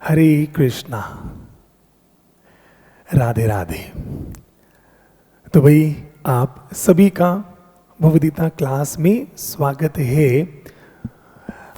हरे कृष्णा, राधे राधे। तो भाई आप सभी का भगवद्गीता क्लास में स्वागत है।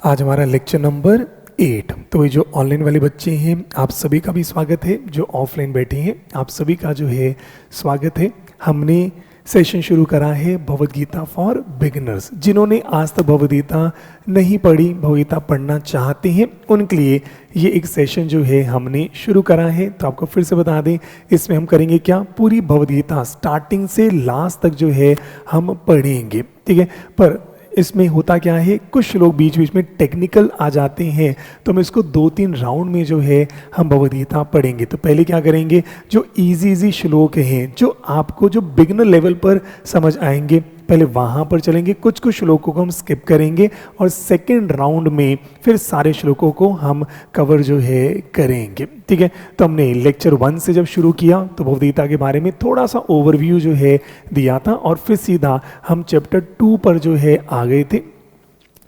आज हमारा लेक्चर नंबर 8। तो ये जो ऑनलाइन वाले बच्चे हैं आप सभी का भी स्वागत है, जो ऑफलाइन बैठे हैं आप सभी का जो है स्वागत है। हमने सेशन शुरू करा है भगवद्गीता फॉर बिगिनर्स। जिन्होंने आज तक भगवद्गीता नहीं पढ़ी, भगवद्गीता पढ़ना चाहते हैं, उनके लिए ये एक सेशन जो है हमने शुरू करा है। तो आपको फिर से बता दें, इसमें हम करेंगे क्या, पूरी भगवद्गीता स्टार्टिंग से लास्ट तक जो है हम पढ़ेंगे, ठीक है। पर इसमें होता क्या है, कुछ लोग बीच बीच में टेक्निकल आ जाते हैं, तो हम इसको 2-3 राउंड में जो है हम भगवद्गीता पढ़ेंगे। तो पहले क्या करेंगे, जो इजी श्लोक हैं, जो आपको जो बिगिनर लेवल पर समझ आएंगे, पहले वहाँ पर चलेंगे। कुछ श्लोकों को हम स्किप करेंगे और सेकेंड राउंड में फिर सारे श्लोकों को हम कवर जो है करेंगे, ठीक है। तो हमने लेक्चर 1 से जब शुरू किया तो भगवद्गीता के बारे में थोड़ा सा ओवरव्यू जो है दिया था और फिर सीधा हम चैप्टर 2 पर जो है आ गए थे।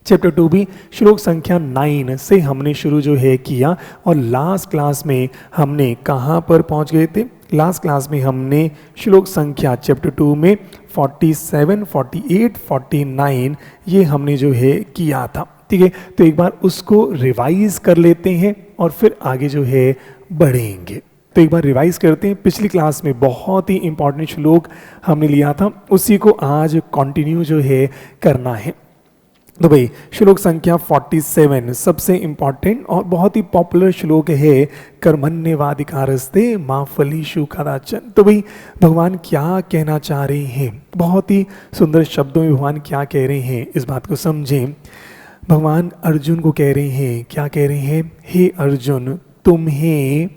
चैप्टर 2 भी श्लोक संख्या 9 से हमने शुरू जो है किया और लास्ट क्लास में हमने कहाँ पर पहुँच गए थे। लास्ट क्लास में हमने श्लोक संख्या चैप्टर 2 में 47, 48, 49 ये हमने जो है किया था, ठीक है। तो एक बार उसको रिवाइज कर लेते हैं और फिर आगे जो है बढ़ेंगे। तो एक बार रिवाइज करते हैं। पिछली क्लास में बहुत ही इंपॉर्टेंट श्लोक हमने लिया था, उसी को आज कंटिन्यू जो है करना है। तो भाई श्लोक संख्या 47 सबसे इंपॉर्टेंट और बहुत ही पॉपुलर श्लोक है, कर्मण्येवाधिकारस्ते मा फलेषु कदाचन। तो भाई भगवान क्या कहना चाह रहे हैं, बहुत ही सुंदर शब्दों में भगवान क्या कह रहे हैं, इस बात को समझें। भगवान अर्जुन को कह रहे हैं, क्या कह रहे हैं, हे अर्जुन तुम्हें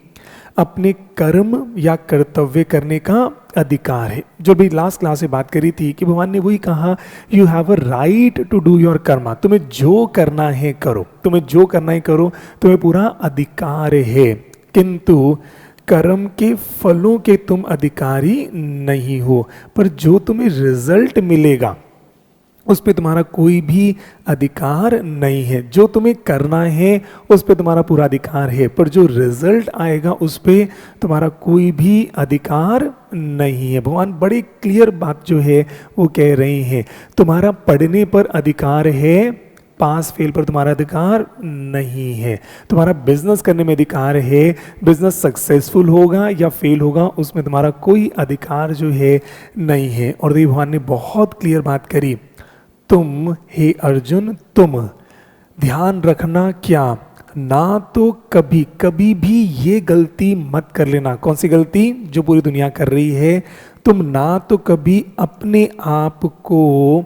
अपने कर्म या कर्तव्य करने का अधिकार है। जो भी लास्ट क्लास में बात करी थी कि भगवान ने वही कहा, you have a right to do your karma. तुम्हें जो करना है करो, तुम्हें जो करना है करो, तुम्हें पूरा अधिकार है, किंतु कर्म के फलों के तुम अधिकारी नहीं हो। पर जो तुम्हें रिजल्ट मिलेगा उस पे तुम्हारा कोई भी अधिकार नहीं है। जो तुम्हें करना है उस पे तुम्हारा पूरा अधिकार है, पर जो रिजल्ट आएगा उस पे तुम्हारा कोई भी अधिकार नहीं है। भगवान बड़े क्लियर बात जो है वो कह रहे हैं। तुम्हारा पढ़ने पर अधिकार है, पास फेल पर तुम्हारा अधिकार नहीं है। तुम्हारा बिजनेस करने में अधिकार है, बिजनेस सक्सेसफुल होगा या फेल होगा उसमें तुम्हारा कोई अधिकार जो है नहीं है। और देव भगवान ने बहुत क्लियर बात करी, तुम हे अर्जुन तुम ध्यान रखना क्या, ना तो कभी कभी भी ये गलती मत कर लेना। कौन सी गलती, जो पूरी दुनिया कर रही है, तुम ना तो कभी अपने आप को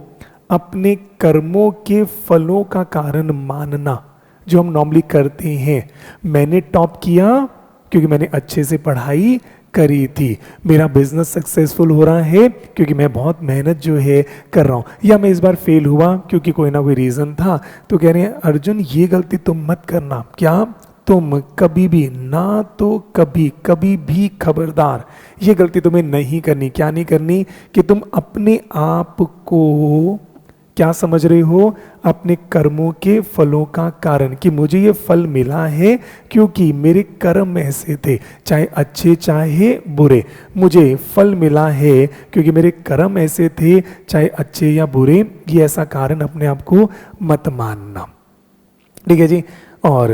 अपने कर्मों के फलों का कारण मानना, जो हम नॉर्मली करते हैं। मैंने टॉप किया क्योंकि मैंने अच्छे से पढ़ाई करी थी, मेरा बिजनेस सक्सेसफुल हो रहा है क्योंकि मैं बहुत मेहनत जो है कर रहा हूँ, या मैं इस बार फेल हुआ क्योंकि कोई ना कोई रीज़न था। तो कह रहे हैं अर्जुन ये गलती तुम मत करना। क्या, तुम कभी भी, ना तो कभी कभी भी, खबरदार ये गलती तुम्हें नहीं करनी। क्या नहीं करनी, कि तुम अपने आप को क्या समझ रहे हो, अपने कर्मों के फलों का कारण, कि मुझे ये फल मिला है क्योंकि मेरे कर्म ऐसे थे, चाहे अच्छे चाहे बुरे, मुझे फल मिला है क्योंकि मेरे कर्म ऐसे थे, चाहे अच्छे या बुरे। ये ऐसा कारण अपने आप को मत मानना, ठीक है जी। और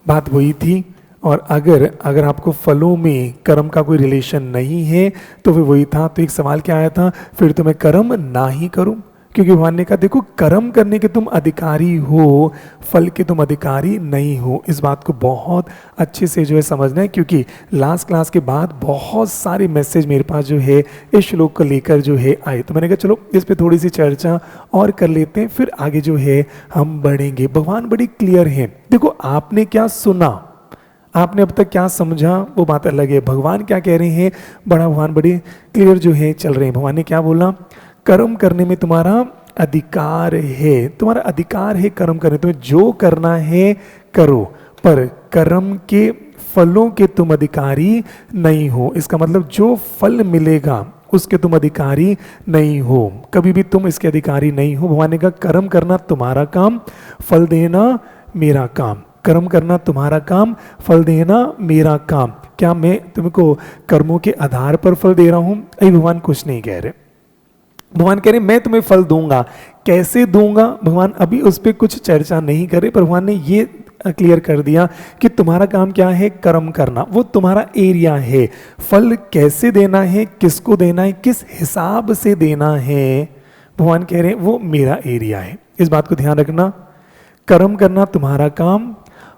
बात वही थी। और अगर आपको फलों में कर्म का कोई रिलेशन नहीं है तो फिर वही था। तो एक सवाल क्या आया था, फिर तो मैं कर्म ना ही करूं, क्योंकि भगवान ने कहा देखो कर्म करने के तुम अधिकारी हो, फल के तुम अधिकारी नहीं हो। इस बात को बहुत अच्छे से जो है समझना है, क्योंकि लास्ट क्लास के बाद बहुत सारे मैसेज मेरे पास जो है इस श्लोक को लेकर जो है आए। तो मैंने कहा चलो इस पे थोड़ी सी चर्चा और कर लेते हैं, फिर आगे जो है हम बढ़ेंगे। भगवान बड़ी क्लियर हैं। देखो आपने क्या सुना, आपने अब तक क्या समझा वो बात अलग है। भगवान क्या कह रहे हैं, भगवान बड़े क्लियर जो है चल रहे हैं। भगवान ने क्या बोला, कर्म करने में तुम्हारा अधिकार है, तुम्हारा अधिकार है कर्म करने, तुम्हें जो करना है करो, पर कर्म के फलों के तुम अधिकारी नहीं हो। इसका मतलब जो फल मिलेगा उसके तुम अधिकारी नहीं हो, कभी भी तुम इसके अधिकारी नहीं हो। भगवान ने कहा कर्म करना तुम्हारा काम, फल देना मेरा काम। कर्म करना तुम्हारा काम, फल देना मेरा काम। क्या मैं तुमको कर्मों के आधार पर फल दे रहा हूं? अरे भगवान कुछ नहीं कह रहे। भगवान कह रहे मैं तुम्हें फल दूंगा। कैसे दूंगा? भगवान अभी उस पर कुछ चर्चा नहीं करे, पर भगवान ने ये क्लियर कर दिया कि तुम्हारा काम क्या है? कर्म करना, वो तुम्हारा एरिया है। फल कैसे देना है, किसको देना है, किस हिसाब से देना है, भगवान कह रहे हैं वो मेरा एरिया है। इस बात को ध्यान रखना। कर्म करना तुम्हारा काम,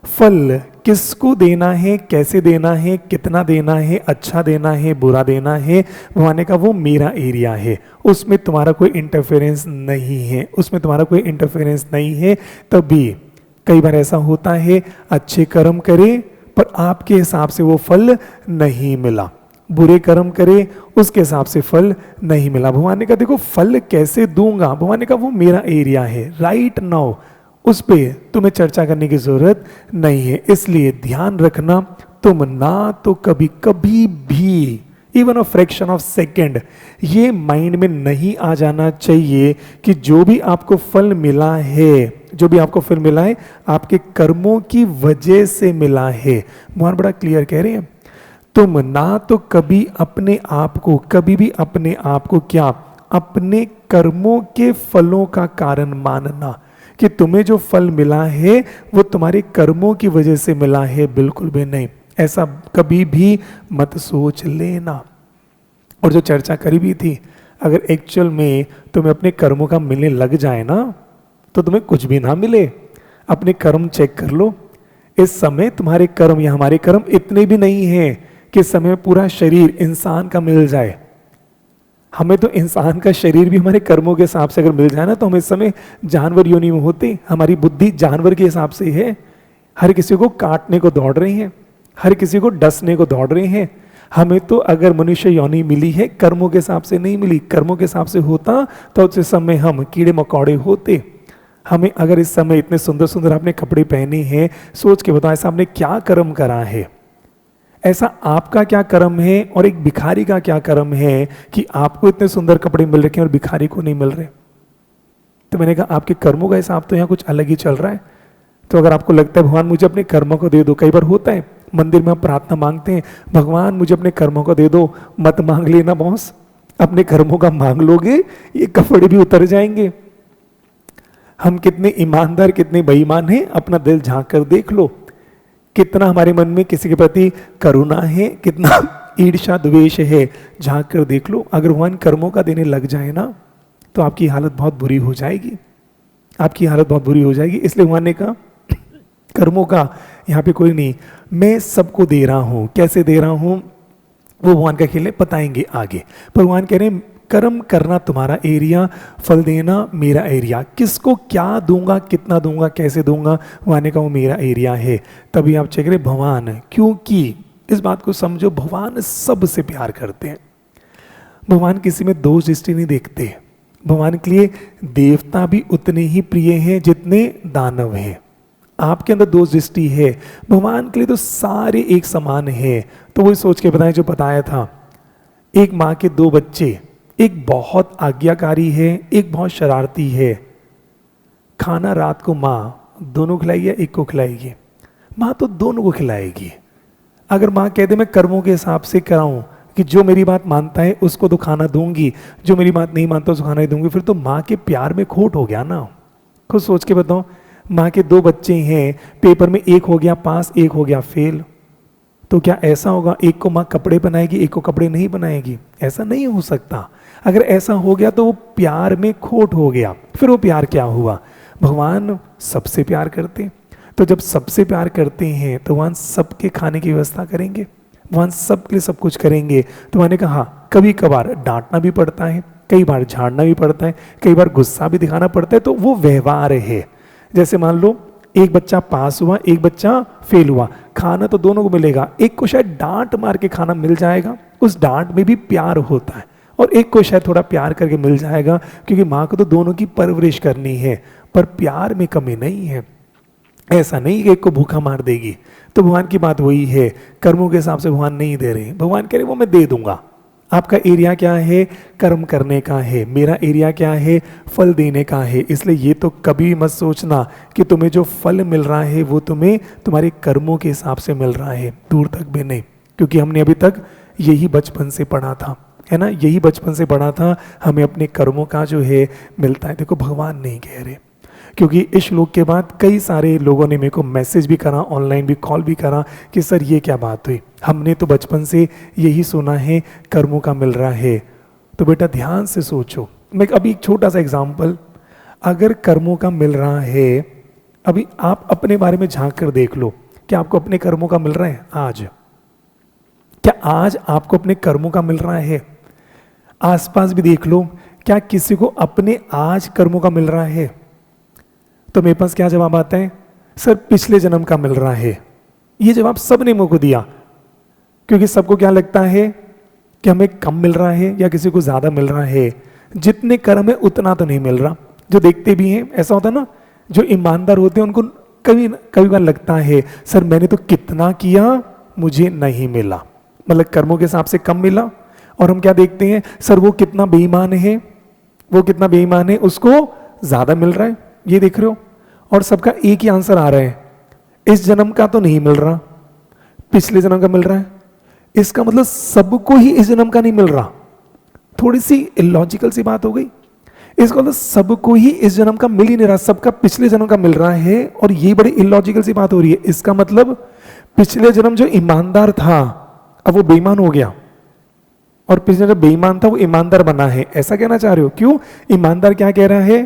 फल किसको देना है, कैसे देना है, कितना देना है, अच्छा देना है, बुरा देना है, भगवान ने कहा वो मेरा एरिया है, उसमें तुम्हारा कोई इंटरफेरेंस नहीं है, उसमें तुम्हारा कोई इंटरफेरेंस नहीं है। तभी कई बार ऐसा होता है अच्छे कर्म करे पर आपके हिसाब से वो फल नहीं मिला, बुरे कर्म करे उसके हिसाब से फल नहीं मिला। भगवान ने कहा देखो फल कैसे दूंगा, भगवान ने कहा वो मेरा एरिया है, राइट नाउ उस पे तुम्हें चर्चा करने की जरूरत नहीं है। इसलिए ध्यान रखना, तुम ना तो कभी कभी भी even a fraction of second ये माइंड में नहीं आ जाना चाहिए कि जो भी आपको फल मिला है, जो भी आपको फल मिला है आपके कर्मों की वजह से मिला है। भगवान बड़ा क्लियर कह रहे हैं, तुम ना तो कभी अपने आप को, कभी भी अपने आप को क्या, अपने कर्मों के फलों का कारण मानना कि तुम्हें जो फल मिला है वो तुम्हारे कर्मों की वजह से मिला है, बिल्कुल भी नहीं। ऐसा कभी भी मत सोच लेना। और जो चर्चा करी भी थी, अगर एक्चुअल में तुम्हें अपने कर्मों का मिलने लग जाए ना तो तुम्हें कुछ भी ना मिले। अपने कर्म चेक कर लो, इस समय तुम्हारे कर्म या हमारे कर्म इतने भी नहीं हैं कि इस समय पूरा शरीर इंसान का मिल जाए। हमें तो इंसान का शरीर भी हमारे कर्मों के हिसाब से अगर मिल जाए ना तो हम इस समय जानवर योनि में होते। हमारी बुद्धि जानवर के हिसाब से है, हर किसी को काटने को दौड़ रहे हैं, हर किसी को डसने को दौड़ रहे हैं। हमें तो अगर मनुष्य योनि मिली है कर्मों के हिसाब से नहीं मिली, कर्मों के हिसाब से होता तो उस समय हम कीड़े मकोड़े होते। हमें अगर इस समय इतने सुंदर सुंदर आपने कपड़े पहने हैं, सोच के बताओ ऐसा आपने क्या कर्म करा है, ऐसा आपका क्या कर्म है और एक भिखारी का क्या कर्म है कि आपको इतने सुंदर कपड़े मिल रखे हैं और भिखारी को नहीं मिल रहे। तो मैंने कहा आपके कर्मों का हिसाब तो यहाँ कुछ अलग ही चल रहा है। तो अगर आपको लगता है भगवान मुझे अपने कर्मों को दे दो, कई बार होता है मंदिर में हम प्रार्थना मांगते हैं भगवान मुझे अपने कर्मों को दे दो, मत मांग लेना बॉस, अपने कर्मों का मांग लोगे ये कपड़े भी उतर जाएंगे। हम कितने ईमानदार कितने बेईमान हैं, अपना दिल झांक कर देख लो, कितना हमारे मन में किसी के प्रति करुणा है, कितना ईर्ष्या द्वेष है, झांक कर देख लो। अगर भगवान कर्मों का देने लग जाए ना तो आपकी हालत बहुत बुरी हो जाएगी, आपकी हालत बहुत बुरी हो जाएगी। इसलिए भगवान ने कहा कर्मों का यहाँ पे कोई नहीं, मैं सबको दे रहा हूँ। कैसे दे रहा हूँ वो भगवान का खेल है, बताएंगे आगे। पर भगवान कह रहे हैं कर्म करना तुम्हारा एरिया, फल देना मेरा एरिया। किसको क्या दूंगा, कितना दूंगा, कैसे दूंगा, भगवान का वो मेरा एरिया है। तभी आप चेक रहे भगवान, क्योंकि इस बात को समझो भगवान सबसे प्यार करते हैं। भगवान किसी में दोष दृष्टि नहीं देखते। भगवान के लिए देवता भी उतने ही प्रिय हैं जितने दानव हैं। आपके अंदर दोष दृष्टि है, भगवान के लिए तो सारे एक समान है। तो वही सोच के बताएं जो बताया था, एक माँ के दो बच्चे, एक बहुत आज्ञाकारी है, एक बहुत शरारती है। खाना रात को माँ दोनों खिलाएगी या एक को खिलाएगी? माँ तो दोनों को खिलाएगी। अगर माँ कह दे मैं कर्मों के हिसाब से कराऊं कि जो मेरी बात मानता है उसको तो खाना दूंगी, जो मेरी बात नहीं मानता उसको खाना नहीं दूंगी, फिर तो माँ के प्यार में खोट हो गया ना। खुद सोच के बताओ, माँ के दो बच्चे हैं, पेपर में एक हो गया पास, एक हो गया फेल, तो क्या ऐसा होगा एक को माँ कपड़े बनाएगी एक को कपड़े नहीं बनाएगी? ऐसा नहीं हो सकता। अगर ऐसा हो गया तो वो प्यार में खोट हो गया। फिर वो प्यार क्या हुआ? भगवान सबसे प्यार करते, तो जब सबसे प्यार करते हैं तो भगवान सबके खाने की व्यवस्था करेंगे, भगवान सबके लिए सब कुछ करेंगे। तो मैंने कहा कभी कभार डांटना भी पड़ता है, कई बार झाड़ना भी पड़ता है, कई बार गुस्सा भी दिखाना पड़ता है, तो वो व्यवहार है। जैसे मान लो एक बच्चा पास हुआ, एक बच्चा फेल हुआ, खाना तो दोनों को मिलेगा। एक को शायद डांट मार के खाना मिल जाएगा, उस डांट में भी प्यार होता है, और एक को शायद थोड़ा प्यार करके मिल जाएगा क्योंकि माँ को तो दोनों की परवरिश करनी है, पर प्यार में कमी नहीं है। ऐसा नहीं कि एक को भूखा मार देगी। तो भगवान की बात वही है, कर्मों के हिसाब से भगवान नहीं दे रहे, भगवान कह रहे वो मैं दे दूंगा, आपका एरिया क्या है? कर्म करने का है। मेरा एरिया क्या है? फल देने का है। इसलिए ये तो कभी मत सोचना कि तुम्हें जो फल मिल रहा है वो तुम्हें तुम्हारे कर्मों के हिसाब से मिल रहा है, दूर तक भी नहीं। क्योंकि हमने अभी तक यही बचपन से पढ़ा था, है ना, यही बचपन से पढ़ा था, हमें अपने कर्मों का जो है मिलता है। देखो भगवान नहीं कह रहे, क्योंकि इस श्लोक के बाद कई सारे लोगों ने मेरे को मैसेज भी करा, ऑनलाइन भी कॉल भी करा कि सर ये क्या बात हुई, हमने तो बचपन से यही सुना है कर्मों का मिल रहा है। तो बेटा ध्यान से सोचो, मैं अभी एक छोटा सा एग्जाम्पल, अगर कर्मों का मिल रहा है, अभी आप अपने बारे में झांक कर देख लो, क्या आपको अपने कर्मों का मिल रहा है आज? क्या आज आपको अपने कर्मों का मिल रहा है? आसपास भी देख लो, क्या किसी को अपने आज कर्मों का मिल रहा है? तो मेरे पास क्या जवाब आता है? सर पिछले जन्म का मिल रहा है। ये जवाब सबने मुझको दिया, क्योंकि सबको क्या लगता है कि हमें कम मिल रहा है या किसी को ज्यादा मिल रहा है। जितने कर्म है उतना तो नहीं मिल रहा। जो देखते भी हैं, ऐसा होता है ना, जो ईमानदार होते हैं उनको कभी बार लगता है सर मैंने तो कितना किया, मुझे नहीं मिला, मतलब कर्मों के हिसाब से कम मिला। और हम क्या देखते हैं, सर वो कितना बेईमान है, वो कितना बेईमान है, उसको ज्यादा मिल रहा है। ये देख रहे हो, और सबका एक ही आंसर आ रहा है, इस जन्म का तो नहीं मिल रहा, पिछले जन्म का मिल रहा है। इसका मतलब सबको ही इस जन्म का नहीं मिल रहा। थोड़ी सी इलॉजिकल सी बात हो गई। इसका मतलब सबको ही इस जन्म का मिल ही नहीं रहा, सबका पिछले जन्म का मिल रहा है, और ये बड़ी इलॉजिकल सी बात हो रही है। इसका मतलब पिछले जन्म जो ईमानदार था अब वो बेईमान हो गया, और पिछले जन्म बेईमान था वो ईमानदार बना है, ऐसा कहना चाह रहे हो? क्यों? ईमानदार क्या कह रहा है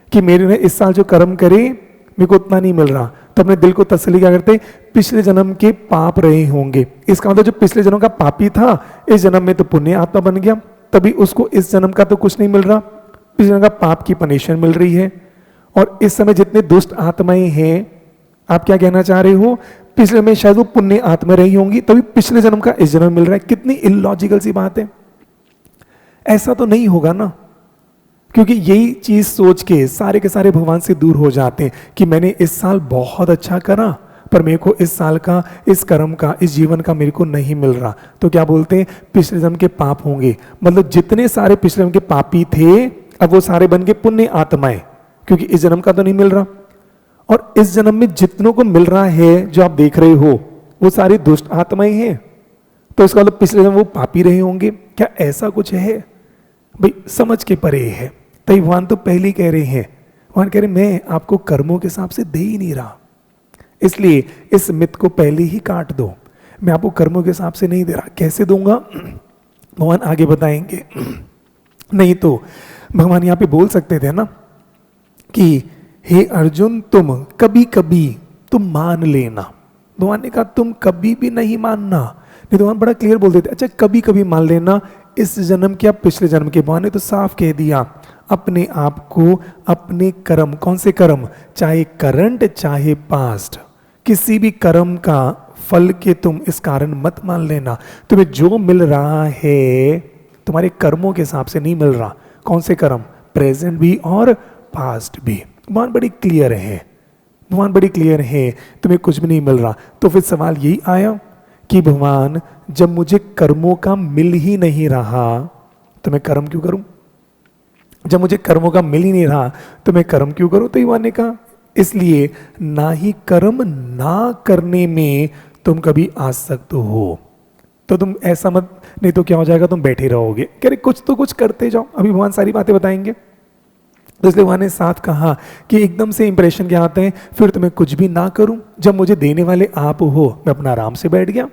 कि मेरे ने इस साल जो कर्म करे मेरे को उतना नहीं मिल रहा, तो अपने दिल को तसल्ली क्या करते, पिछले जन्म के पाप रहे होंगे। इसका मतलब जो पिछले जन्म का पापी था इस जन्म में तो पुण्य आत्मा बन गया, तभी उसको इस जन्म का तो कुछ नहीं मिल रहा, पिछले जन्म का पाप की पनिशमेंट मिल रही है। और इस समय जितने दुष्ट आत्माएं हैं, आप क्या कहना चाह रहे हो, पिछले में शायद वो पुण्य आत्मा रही होंगी, तभी पिछले जन्म का इस जन्म मिल रहा है। कितनी इलॉजिकल सी बात है। ऐसा तो नहीं होगा ना, क्योंकि यही चीज सोच के सारे के सारे भगवान से दूर हो जाते हैं कि मैंने इस साल बहुत अच्छा करा, पर मेरे को इस साल का, इस कर्म का, इस जीवन का मेरे को नहीं मिल रहा। तो क्या बोलते हैं, पिछले जन्म के पाप होंगे। मतलब जितने सारे पिछले जन्म के पापी थे अब वो सारे बन के पुण्य आत्माएं, क्योंकि इस जन्म का तो नहीं मिल रहा। और इस जन्म में जितनों को मिल रहा है जो आप देख रहे हो वो सारी दुष्ट आत्माएं हैं, तो इसका मतलब पिछले जन्म वो पापी रहे होंगे। क्या ऐसा कुछ है? भाई समझ के परे है। तो भगवान तो पहले ही कह रहे हैं, भगवान कह रहे मैं आपको कर्मों के हिसाब से दे ही नहीं रहा, इसलिए इस मिथ को पहले ही काट दो। मैं आपको कर्मों के हिसाब से नहीं दे रहा। कैसे दूंगा भगवान आगे बताएंगे। नहीं तो भगवान यहाँ पे बोल सकते थे ना कि हे अर्जुन तुम कभी कभी तुम मान लेना। भगवान ने कहा तुम कभी भी नहीं मानना, नहीं तो भगवान बड़ा क्लियर बोल देते, अच्छा कभी कभी मान लेना, इस जन्म के या पिछले जन्म के। भगवान ने तो साफ कह दिया अपने आप को, अपने कर्म, कौन से कर्म, चाहे करंट चाहे पास्ट, किसी भी कर्म का फल के तुम इस कारण मत मान लेना। तुम्हें जो मिल रहा है तुम्हारे कर्मों के हिसाब से नहीं मिल रहा। कौन से कर्म? प्रेजेंट भी और पास्ट भी। भगवान बड़ी क्लियर है, भगवान बड़ी क्लियर है, तुम्हें कुछ भी नहीं मिल रहा। तो फिर सवाल यही आया कि भगवान जब मुझे कर्मों का मिल ही नहीं रहा तो मैं कर्म क्यों करूं? जब मुझे कर्मों का मिल ही नहीं रहा तो मैं कर्म क्यों करूं? तो भगवान ने कहा इसलिए ना ही कर्म ना करने में तुम कभी आसक्त हो। तो तुम ऐसा मत, नहीं तो क्या हो जाएगा, तुम बैठे रहोगे। कह रहे कुछ तो कुछ करते जाओ। अभी भगवान सारी बातें बताएंगे। तो इसलिए भगवान ने साथ कहा कि एकदम से इंप्रेशन क्या आते हैं, फिर तो मैं कुछ भी ना करूं। जब मुझे देने वाले आप हो मैं अपना आराम से बैठ गया,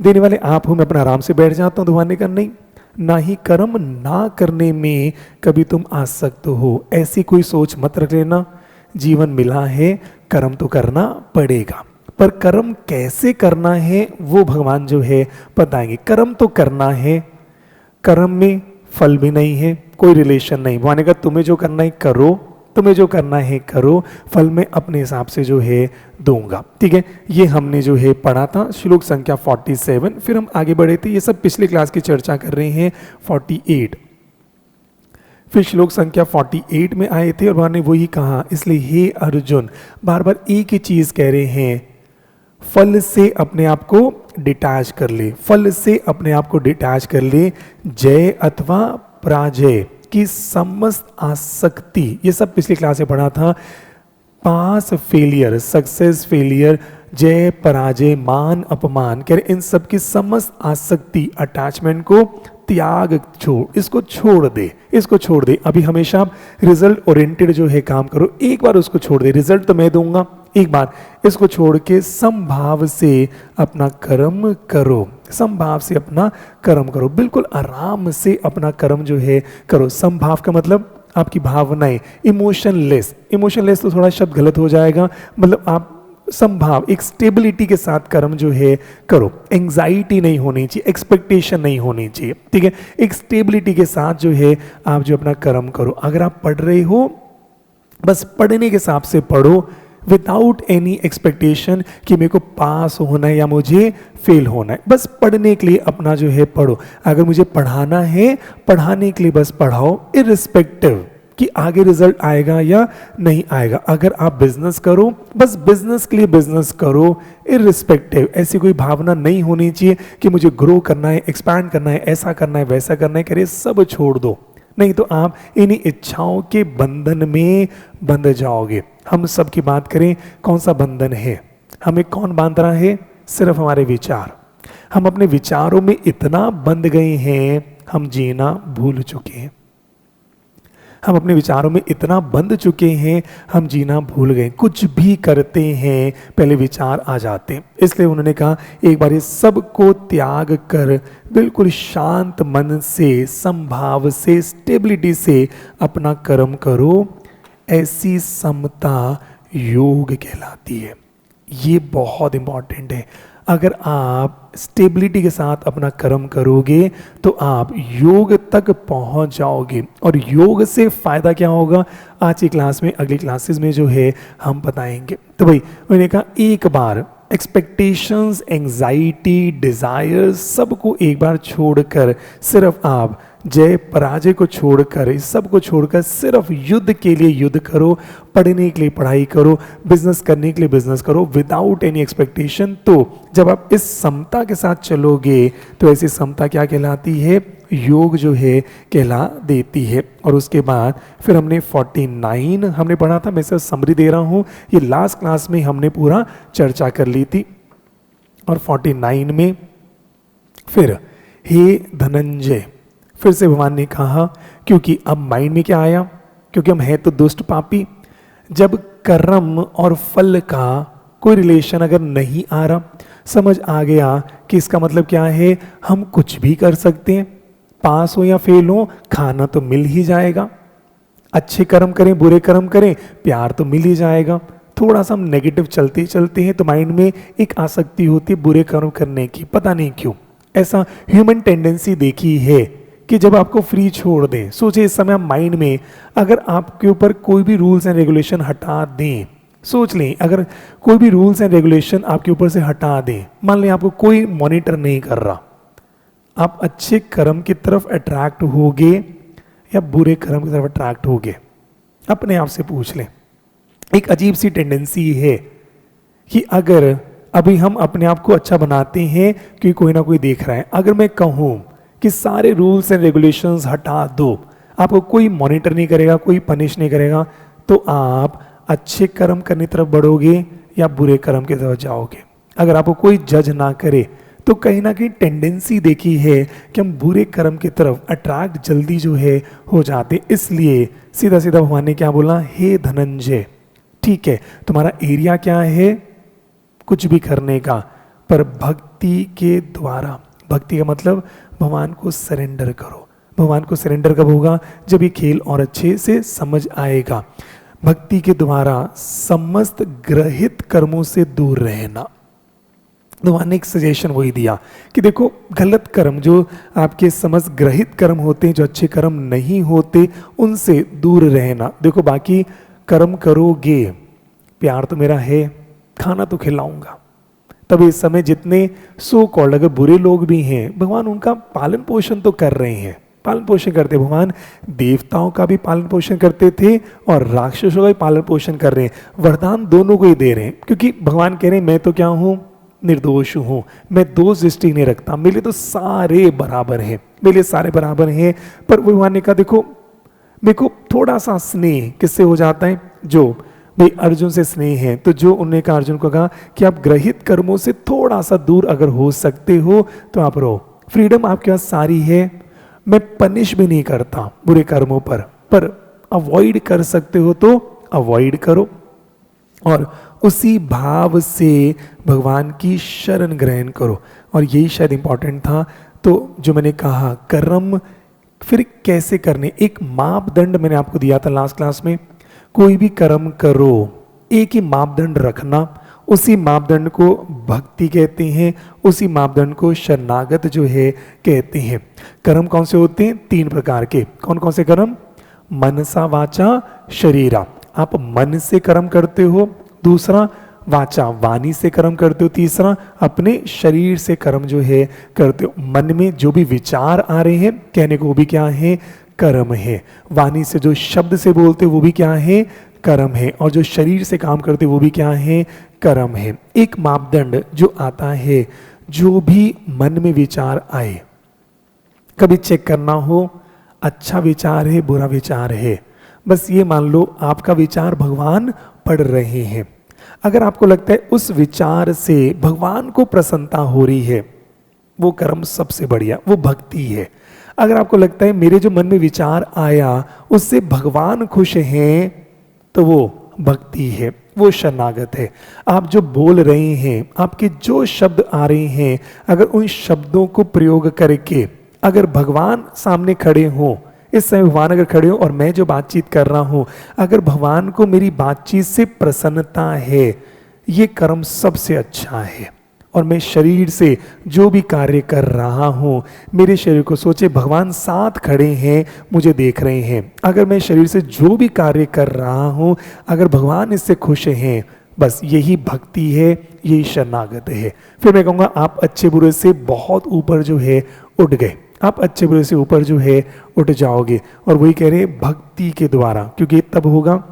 देने वाले आप हो मैं अपना आराम से बैठ जाता हूं। भगवान ने कहा नहीं, ना ही कर्म ना करने में कभी तुम आसक्त हो। ऐसी कोई सोच मत रख लेना। जीवन मिला है, कर्म तो करना पड़ेगा, पर कर्म कैसे करना है वो भगवान जो है बताएंगे। कर्म तो करना है, कर्म में फल भी नहीं है, कोई रिलेशन नहीं। भगवान ने कहा तुम्हें जो करना है करो, तुम्हें जो करना है करो, फल मैं अपने हिसाब से जो है दूंगा। ठीक है, ये हमने जो है पढ़ा था श्लोक संख्या 47। फिर हम आगे बढ़े थे, ये सब पिछले क्लास की चर्चा कर रहे हैं 48। फिर श्लोक संख्या 48 में आए थे और भगवान ने वही कहा, इसलिए हे अर्जुन, बार बार एक ही चीज कह रहे हैं, फल से अपने आप को डिटैच कर ले, फल से अपने आप को डिटैच कर ले। जय अथवा पराजय की समस्त आसक्ति, ये सब पिछली क्लास में पढ़ा था। पास फेलियर, सक्सेस फेलियर, जय पराजय, मान अपमान, कह रहे इन सब की समस्त आसक्ति, अटैचमेंट को त्याग, छोड़, इसको छोड़ दे, इसको छोड़ दे। अभी हमेशा आप रिजल्ट ओरिएंटेड जो है काम करो, एक बार उसको छोड़ दे। रिजल्ट तो मैं दूंगा, एक बार इसको छोड़ के समभाव से अपना कर्म करो, समभाव से अपना कर्म करो, बिल्कुल आराम से अपना कर्म जो है करो। समभाव का मतलब आपकी भावनाएं, इमोशनलेस, इमोशनलेस तो थोड़ा शब्द गलत हो जाएगा, मतलब आप संभाव, एक स्टेबिलिटी के साथ कर्म जो है करो। एंजाइटी नहीं होनी चाहिए, एक्सपेक्टेशन नहीं होनी चाहिए, ठीक है। एक स्टेबिलिटी के साथ जो है आप जो अपना कर्म करो। अगर आप पढ़ रहे हो, बस पढ़ने के हिसाब से पढ़ो, विदाउट एनी एक्सपेक्टेशन कि मेरे को पास होना है या मुझे फेल होना है। बस पढ़ने के लिए अपना जो है पढ़ो। अगर मुझे पढ़ाना है, पढ़ाने के लिए बस पढ़ाओ, इररिस्पेक्टिव कि आगे रिजल्ट आएगा या नहीं आएगा। अगर आप बिजनेस करो, बस बिजनेस के लिए बिजनेस करो, इररिस्पेक्टिव। ऐसी कोई भावना नहीं होनी चाहिए कि मुझे ग्रो करना है, एक्सपैंड करना है, ऐसा करना है, वैसा करना है, करिए सब छोड़ दो, नहीं तो आप इन्हीं इच्छाओं के बंधन में बंध जाओगे। हम सब की बात करें, कौन सा बंधन है? हमें कौन बांध रहा है? सिर्फ हमारे विचार। हम अपने विचारों में इतना बंध गए हैं, हम जीना भूल चुके हैं। हम अपने विचारों में इतना बंध चुके हैं, हम जीना भूल गए। कुछ भी करते हैं पहले विचार आ जाते हैं। इसलिए उन्होंने कहा एक बार ये सब को त्याग कर बिल्कुल शांत मन से, संभाव से, स्टेबिलिटी से अपना कर्म करो। ऐसी समता योग कहलाती है। ये बहुत इंपॉर्टेंट है। अगर आप स्टेबिलिटी के साथ अपना कर्म करोगे तो आप योग तक पहुंच जाओगे। और योग से फायदा क्या होगा, आज की क्लास में, अगली क्लासेस में जो है हम बताएंगे। तो भाई मैंने कहा एक बार एक्सपेक्टेशंस, एंजाइटी, डिजायर्स सबको एक बार छोड़कर सिर्फ आप जय पराजय को छोड़कर, इस सब को छोड़कर सिर्फ युद्ध के लिए युद्ध करो, पढ़ने के लिए पढ़ाई करो, बिजनेस करने के लिए बिजनेस करो, विदाउट एनी एक्सपेक्टेशन। तो जब आप इस समता के साथ चलोगे तो ऐसी समता क्या कहलाती है? योग जो है कहला देती है। और उसके बाद फिर हमने 49 हमने पढ़ा था, मैं सिर्फ समरी दे रहा हूँ, ये लास्ट क्लास में हमने पूरा चर्चा कर ली थी। और 49 में फिर हे धनंजय, फिर से भगवान ने कहा, क्योंकि अब माइंड में क्या आया, क्योंकि हम हैं तो दुष्ट पापी। जब कर्म और फल का कोई रिलेशन अगर नहीं आ रहा, समझ आ गया कि इसका मतलब क्या है, हम कुछ भी कर सकते हैं, पास हो या फेल हो खाना तो मिल ही जाएगा, अच्छे कर्म करें बुरे कर्म करें प्यार तो मिल ही जाएगा। थोड़ा सा हम नेगेटिव चलते चलते हैं तो माइंड में एक आसक्ति होती है बुरे कर्म करने की, पता नहीं क्यों। ऐसा ह्यूमन टेंडेंसी देखी है कि जब आपको फ्री छोड़ दें, सोचिए इस समय माइंड में अगर आपके ऊपर कोई भी रूल्स एंड रेगुलेशन हटा दें, सोच लें अगर कोई भी रूल्स एंड रेगुलेशन आपके ऊपर से हटा दें, मान लें आपको कोई मॉनिटर नहीं कर रहा, आप अच्छे कर्म की तरफ अट्रैक्ट होगे या बुरे कर्म की तरफ अट्रैक्ट होगे? अपने आप से पूछ लें। एक अजीब सी टेंडेंसी है कि अगर अभी हम अपने आप को अच्छा बनाते हैं कि कोई ना कोई देख रहा है, अगर मैं कहूँ कि सारे रूल्स एंड रेगुलेशंस हटा दो, आपको कोई मॉनिटर नहीं करेगा, कोई पनिश नहीं करेगा, तो आप अच्छे कर्म करने की तरफ बढ़ोगे या बुरे कर्म की तरफ जाओगे? अगर आपको कोई जज ना करे तो कहीं ना कहीं टेंडेंसी देखी है कि हम बुरे कर्म की तरफ अट्रैक्ट जल्दी जो है हो जाते। इसलिए सीधा सीधा भगवान ने क्या बोला, हे धनंजय, ठीक है तुम्हारा एरिया क्या है कुछ भी करने का, पर भक्ति के द्वारा, भक्ति का मतलब भगवान को सरेंडर करो। भगवान को सरेंडर कब होगा? जब ये खेल और अच्छे से समझ आएगा। भक्ति के द्वारा समस्त ग्रहित कर्मों से दूर रहना। भगवान ने एक सजेशन वही दिया कि देखो गलत कर्म जो आपके समस्त ग्रहित कर्म होते हैं, जो अच्छे कर्म नहीं होते, उनसे दूर रहना। देखो बाकी कर्म करोगे, प्यार तो मेरा है, खाना तो खिलाऊंगा। तब इस समय जितने सो कॉल्ड अगर बुरे लोग भी हैं, भगवान उनका पालन पोषण तो कर रहे हैं, पालन पोषण करते। भगवान देवताओं का भी पालन पोषण करते थे और राक्षसों का भी पालन पोषण कर रहे हैं। वरदान दोनों को ही दे रहे हैं, क्योंकि भगवान कह रहे हैं मैं तो क्या हूँ, निर्दोष हूं, मैं दोष दृष्टि नहीं रखता, मेरे लिए तो सारे बराबर हैं, मेरे लिए सारे बराबर हैं। पर भगवान ने कहा देखो मेरे को थोड़ा सा स्नेह किससे हो जाता है, जो भाई अर्जुन से स्नेह है, तो जो उन्होंने कहा अर्जुन को कहा कि आप ग्रहित कर्मों से थोड़ा सा दूर अगर हो सकते हो तो आप रहो, फ्रीडम आपके पास सारी है, मैं पनिश भी नहीं करता बुरे कर्मों पर अवॉइड कर सकते हो तो अवॉइड करो, और उसी भाव से भगवान की शरण ग्रहण करो। और यही शायद इंपॉर्टेंट था। तो जो मैंने कहा कर्म फिर कैसे करने, एक मापदंड मैंने आपको दिया था लास्ट क्लास में, कोई भी कर्म करो एक ही मापदंड रखना, उसी मापदंड को भक्ति कहते हैं, उसी मापदंड को शरणागत जो है कहते हैं। कर्म कौन से होते हैं, 3 प्रकार के। कौन कौन से कर्म, मनसा वाचा शरीरा, आप मन से कर्म करते हो, दूसरा वाचा वाणी से कर्म करते हो, तीसरा अपने शरीर से कर्म जो है करते हो। मन में जो भी विचार आ रहे हैं कहने को वो भी क्या है, कर्म है। वाणी से जो शब्द से बोलते हो वो भी क्या है, कर्म है। और जो शरीर से काम करते हो वो भी क्या है, कर्म है। एक मापदंड जो आता है, जो भी मन में विचार आए कभी चेक करना हो, अच्छा विचार है बुरा विचार है, बस ये मान लो आपका विचार भगवान पढ़ रहे हैं। अगर आपको लगता है उस विचार से भगवान को प्रसन्नता हो रही है, वो कर्म सबसे बढ़िया, वो भक्ति है। अगर आपको लगता है मेरे जो मन में विचार आया उससे भगवान खुश हैं, तो वो भक्ति है, वो शरणागत है। आप जो बोल रहे हैं, आपके जो शब्द आ रहे हैं, अगर उन शब्दों को प्रयोग करके अगर भगवान सामने खड़े हों, इस समय भगवान अगर खड़े हो और मैं जो बातचीत कर रहा हूं, अगर भगवान को मेरी बातचीत से प्रसन्नता है, ये कर्म सबसे अच्छा है। और मैं शरीर से जो भी कार्य कर रहा हूं, मेरे शरीर को सोचे भगवान साथ खड़े हैं, मुझे देख रहे हैं। अगर मैं शरीर से जो भी कार्य कर रहा हूं, अगर भगवान इससे खुश हैं, बस यही भक्ति है, यही शरणागत है। फिर मैं कहूँगा आप अच्छे बुरे से बहुत ऊपर जो है उठ गए, आप अच्छे बुरे से ऊपर जो है उठ जाओगे। और वही कह रहे हैं भक्ति के द्वारा, क्योंकि तब होगा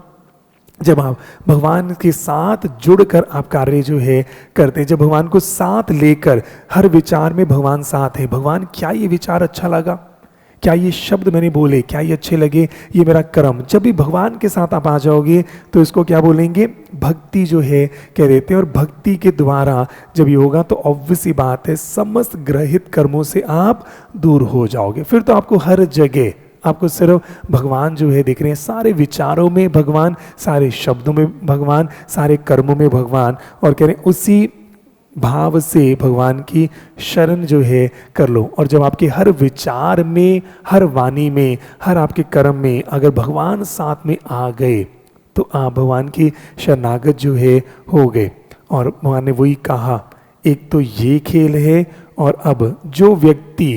जब आप भगवान के साथ जुड़कर आप कार्य जो है करते हैं, जब भगवान को साथ लेकर, हर विचार में भगवान साथ है। भगवान क्या ये विचार अच्छा लगा, क्या ये शब्द मैंने बोले, क्या ये अच्छे लगे, ये मेरा कर्म। जब भी भगवान के साथ आप आ जाओगे तो इसको क्या बोलेंगे, भक्ति जो है कह देते हैं। और भक्ति के द्वारा जब ये होगा तो ऑब्वियस ही बात है समस्त ग्रहित कर्मों से आप दूर हो जाओगे। फिर तो आपको हर जगह आपको सिर्फ भगवान जो है दिख रहे हैं, सारे विचारों में भगवान, सारे शब्दों में भगवान, सारे कर्मों में भगवान। और कह रहे हैं उसी भाव से भगवान की शरण जो है कर लो। और जब आपके हर विचार में, हर वाणी में, हर आपके कर्म में अगर भगवान साथ में आ गए, तो आप भगवान की शरणागत जो है हो गए। और भगवान ने वही कहा, एक तो ये खेल है, और अब जो व्यक्ति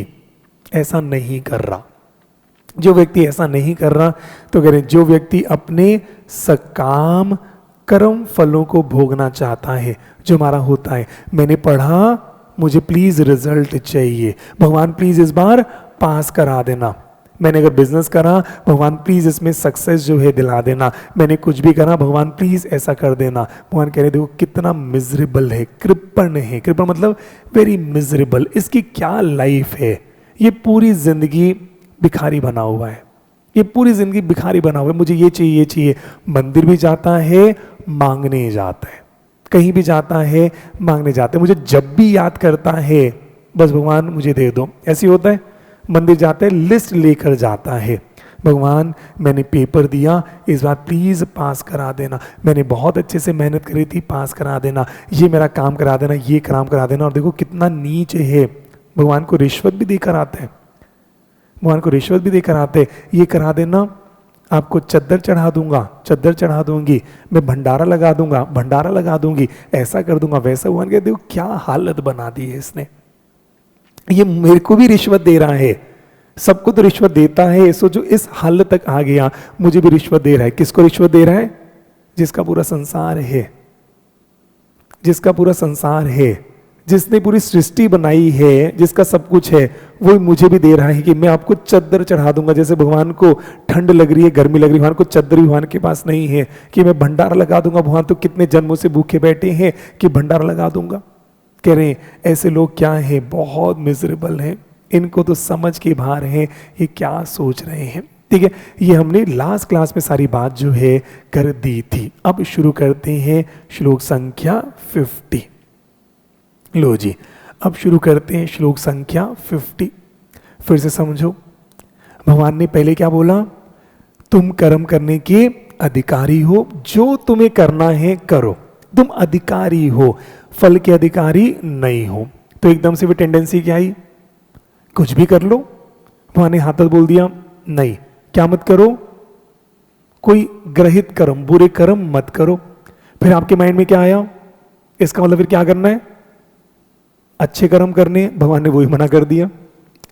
ऐसा नहीं कर रहा, जो व्यक्ति ऐसा नहीं कर रहा, तो कह रहे जो व्यक्ति अपने सकाम कर्म फलों को भोगना चाहता है, जो हमारा होता है, मैंने पढ़ा मुझे प्लीज रिजल्ट चाहिए, भगवान प्लीज इस बार पास करा देना। मैंने अगर बिजनेस करा, भगवान प्लीज इसमें सक्सेस जो है दिला देना। मैंने कुछ भी करा, भगवान प्लीज ऐसा कर देना। भगवान कह रहे देखो कितना मिजरेबल है, कृपण है। कृपण मतलब वेरी मिजरेबल। इसकी क्या लाइफ है, ये पूरी जिंदगी भिखारी बना हुआ है, ये पूरी जिंदगी भिखारी बना हुआ है। मुझे ये चाहिए, ये चाहिए। मंदिर भी जाता है, मांगने जाता है, कहीं भी जाता है, मांगने जाता है। मुझे जब भी याद करता है, बस भगवान मुझे दे दो, ऐसे होता है। मंदिर जाता है, लिस्ट लेकर जाता है, भगवान मैंने पेपर दिया, इस बार प्लीज पास करा देना, मैंने बहुत अच्छे से मेहनत करी थी, पास करा देना, ये मेरा काम करा देना, ये काम करा देना। और देखो कितना नीच है, भगवान को रिश्वत भी देकर आते हैं, भगवान को रिश्वत भी देकर आते, ये करा देना, आपको चद्दर चढ़ा दूंगा, चद्दर चढ़ा दूंगी, मैं भंडारा लगा दूंगा, भंडारा लगा दूंगी, ऐसा कर दूंगा, वैसा। भगवान कहते देखो क्या हालत बना दी है इसने, ये मेरे को भी रिश्वत दे रहा है, सबको तो रिश्वत देता है, सोचो इस हालत तक आ गया, मुझे भी रिश्वत दे रहा है। किसको रिश्वत दे रहा है, जिसका पूरा संसार है, जिसका पूरा संसार है, जिसने पूरी सृष्टि बनाई है, जिसका सब कुछ है, वो मुझे भी दे रहा है कि मैं आपको चद्दर चढ़ा दूंगा। जैसे भगवान को ठंड लग रही है, गर्मी लग रही है, भगवान को चद्दर भी भगवान के पास नहीं है कि मैं भंडारा लगा दूंगा। भगवान तो कितने जन्मों से भूखे बैठे हैं कि भंडारा लगा दूंगा, कह रहे हैं ऐसे लोग क्या हैं, बहुत मिजरेबल हैं, इनको तो समझ के बाहर हैं, ये क्या सोच रहे हैं। ठीक है, ये हमने लास्ट क्लास में सारी बात जो है कर दी थी। अब शुरू करते हैं श्लोक संख्या 50। लो जी, अब शुरू करते हैं श्लोक संख्या 50। फिर से समझो, भगवान ने पहले क्या बोला, तुम कर्म करने के अधिकारी हो, जो तुम्हें करना है करो, तुम अधिकारी हो, फल के अधिकारी नहीं हो। तो एकदम से भी टेंडेंसी क्या आई, कुछ भी कर लो। भगवान ने हाथ बोल दिया नहीं, क्या मत करो, कोई ग्रहित कर्म, बुरे कर्म मत करो। फिर आपके माइंड में क्या आया, इसका मतलब फिर क्या करना है, अच्छे कर्म करने। भगवान ने वही मना कर दिया।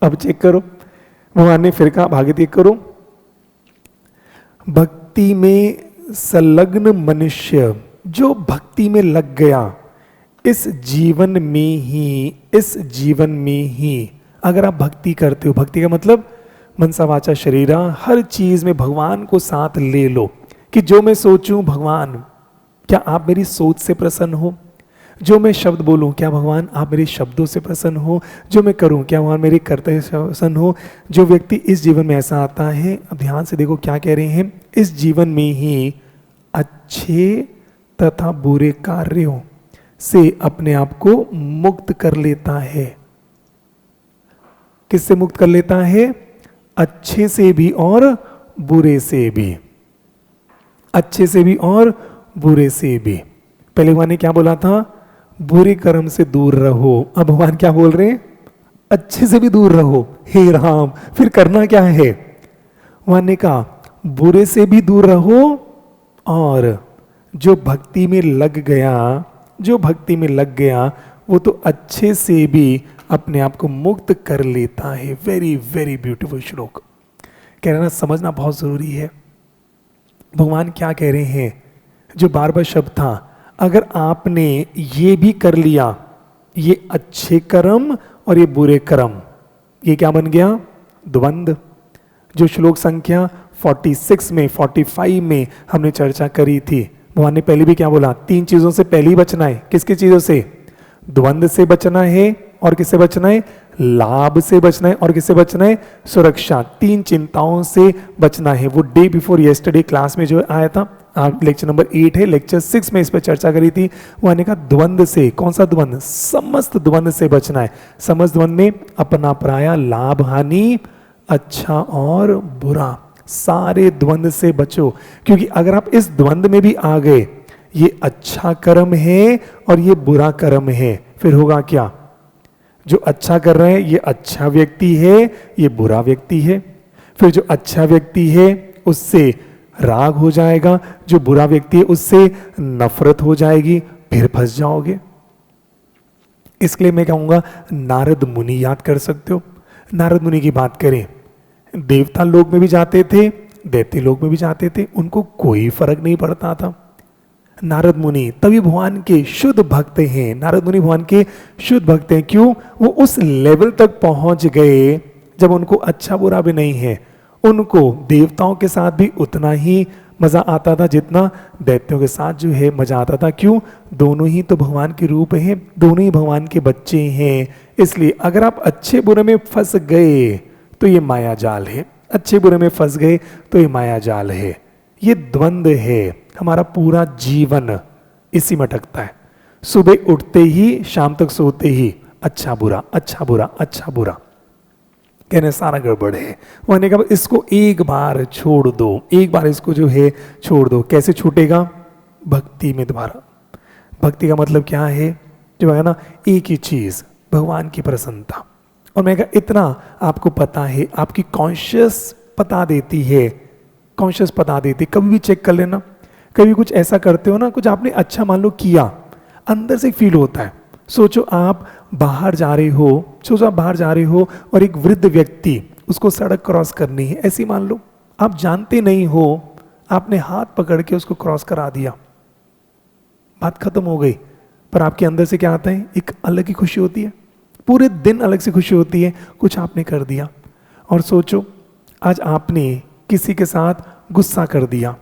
अब चेक करो, भगवान ने फिर कहा भाग्य त्याग करो। भक्ति में संलग्न मनुष्य जो भक्ति में लग गया, इस जीवन में ही अगर आप भक्ति करते हो, भक्ति का मतलब मनसा वाचा शरीरा, हर चीज में भगवान को साथ ले लो कि जो मैं सोचूं भगवान क्या आप मेरी सोच से प्रसन्न हो, जो मैं शब्द बोलूं क्या भगवान आप मेरे शब्दों से प्रसन्न हो, जो मैं करूं क्या भगवान मेरे करते से प्रसन्न हो। जो व्यक्ति इस जीवन में ऐसा आता है, अब ध्यान से देखो क्या कह रहे हैं, इस जीवन में ही अच्छे तथा बुरे कार्यों से अपने आप को मुक्त कर लेता है। किससे मुक्त कर लेता है, अच्छे से भी और बुरे से भी, अच्छे से भी और बुरे से भी। पहले भगवान ने क्या बोला था, बुरे कर्म से दूर रहो। अब भगवान क्या बोल रहे हैं, अच्छे से भी दूर रहो। हे राम, फिर करना क्या है, भगवान ने कहा बुरे से भी दूर रहो, और जो भक्ति में लग गया, जो भक्ति में लग गया वो तो अच्छे से भी अपने आप को मुक्त कर लेता है। वेरी वेरी ब्यूटीफुल श्लोक। कहना समझना बहुत जरूरी है। भगवान क्या कह रहे हैं, जो बार बार शब्द था, अगर आपने ये भी कर लिया, ये अच्छे कर्म और ये बुरे कर्म, ये क्या बन गया, द्वंद्व। जो श्लोक संख्या 46 में 45 में हमने चर्चा करी थी, भगवान ने पहले भी क्या बोला, तीन चीजों से पहले ही बचना है। किसकी चीजों से, द्वंद्व से बचना है, और किससे बचना है, लाभ से बचना है, और किससे बचना है, सुरक्षा। तीन चिंताओं से बचना है। वो डे बिफोर यस्टरडे क्लास में जो आया था, लेक्चर नंबर 8 है, लेक्चर 6 में इस पर चर्चा करी थी। वो आने का द्वंद्व से, कौन सा द्वंद्व, समस्त द्वंद्व से बचना है। समस्त द्वंद्व में अपना पराया, लाभ हानि, अच्छा और बुरा, सारे द्वंद्व से बचो। क्योंकि अगर आप इस द्वंद्व में भी आ गए, ये अच्छा कर्म है और ये बुरा कर्म है, फिर होगा क्या, जो अच्छा कर रहे हैं ये अच्छा व्यक्ति है, ये बुरा व्यक्ति है। फिर जो अच्छा व्यक्ति है उससे राग हो जाएगा, जो बुरा व्यक्ति है उससे नफरत हो जाएगी, फिर फंस जाओगे। इसलिए मैं कहूंगा नारद मुनि याद कर सकते हो। नारद मुनि की बात करें, देवता लोक में भी जाते थे, दैत्य लोक में भी जाते थे, उनको कोई फर्क नहीं पड़ता था। नारद मुनि तभी भगवान के शुद्ध भक्त हैं। नारद मुनि भगवान के शुद्ध भक्त हैं। क्यों, वो उस लेवल तक पहुंच गए जब उनको अच्छा बुरा भी नहीं है, उनको देवताओं के साथ भी उतना ही मजा आता था जितना दैत्यों के साथ जो है मजा आता था। क्यों, दोनों ही तो भगवान के रूप हैं, दोनों ही भगवान के बच्चे हैं। इसलिए अगर आप अच्छे बुरे में फंस गए तो ये माया जाल है, अच्छे बुरे में फंस गए तो ये माया जाल है, ये द्वंद्व है। हमारा पूरा जीवन इसी में अटकता है। सुबह उठते ही शाम तक सोते ही अच्छा बुरा, अच्छा बुरा, अच्छा बुरा, कहने सारा गड़बड़ है। मैंने कहा इसको एक बार छोड़ दो, एक बार इसको जो है छोड़ दो। कैसे छूटेगा, भक्ति में दोबारा। भक्ति का मतलब क्या है, जो है ना, एक ही चीज, भगवान की प्रसन्नता। और मैं कहा इतना आपको पता है, आपकी कॉन्शियस बता देती है, कॉन्शियस बता देती। कभी भी चेक कर लेना, कभी कुछ ऐसा करते हो ना, कुछ आपने अच्छा मान लो किया, अंदर से फील होता है। सोचो आप बाहर जा रहे हो, सोचो आप बाहर जा रहे हो और एक वृद्ध व्यक्ति, उसको सड़क क्रॉस करनी है, ऐसी मान लो आप जानते नहीं हो, आपने हाथ पकड़ के उसको क्रॉस करा दिया, बात खत्म हो गई। पर आपके अंदर से क्या आता है, एक अलग ही खुशी होती है, पूरे दिन अलग से खुशी होती है, कुछ आपने कर दिया। और सोचो आज आपने किसी के साथ गुस्सा कर दिया,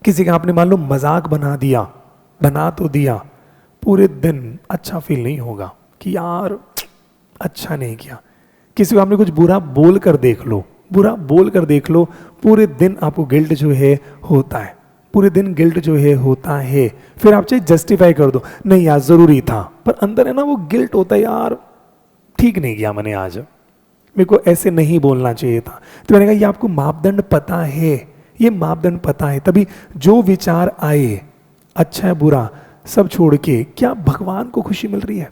किसी का आपने मान लो मजाक बना दिया, बना तो दिया, पूरे दिन अच्छा फील नहीं होगा कि यार अच्छा नहीं किया। किसी को आपने कुछ बुरा बोल कर देख लो, बुरा बोल कर देख लो, पूरे दिन आपको गिल्ट जो है होता है, पूरे दिन गिल्ट जो है होता है। फिर आप चाहे जस्टिफाई कर दो, नहीं यार जरूरी था, पर अंदर है ना वो गिल्ट होता है, यार ठीक नहीं किया मैंने आज, मेरे को ऐसे नहीं बोलना चाहिए था। तो मैंने कहा ये आपको मापदंड पता है, ये मापदंड पता है, तभी जो विचार आए अच्छा है बुरा सब छोड़ के, क्या भगवान को खुशी मिल रही है?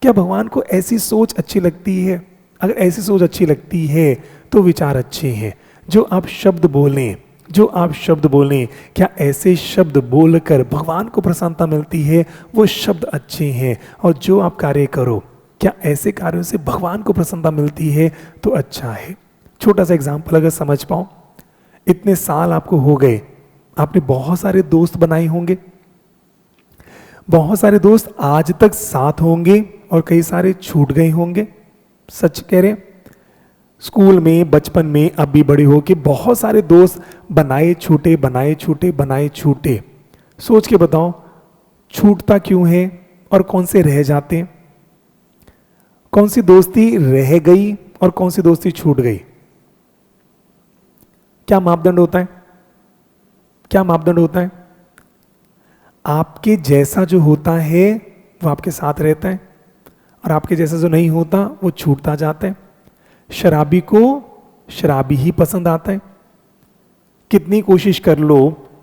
क्या भगवान को ऐसी सोच अच्छी लगती है? अगर ऐसी सोच अच्छी लगती है तो विचार अच्छे हैं। जो आप शब्द बोलें, जो आप शब्द बोलें, क्या ऐसे शब्द बोलकर भगवान को प्रसन्नता मिलती है? वो शब्द अच्छे हैं। और जो आप कार्य करो, क्या ऐसे कार्यों से भगवान को प्रसन्नता मिलती है? तो अच्छा है। छोटा सा एग्जाम्पल अगर समझ पाओ, इतने साल आपको हो गए, आपने बहुत सारे दोस्त बनाए होंगे, बहुत सारे दोस्त आज तक साथ होंगे और कई सारे छूट गए होंगे। सच कह रहे हैं? स्कूल में, बचपन में, अब भी बड़े हो के बहुत सारे दोस्त बनाए छूटे, बनाए छूटे, बनाए छूटे। सोच के बताओ छूटता क्यों है और कौन से रह जाते हैं? कौन सी दोस्ती रह गई और कौन सी दोस्ती छूट गई? क्या मापदंड होता है? क्या मापदंड होता है? आपके जैसा जो होता है वो आपके साथ रहता है और आपके जैसा जो नहीं होता वो छूटता जाता है। शराबी को शराबी ही पसंद आता है। कितनी कोशिश कर लो,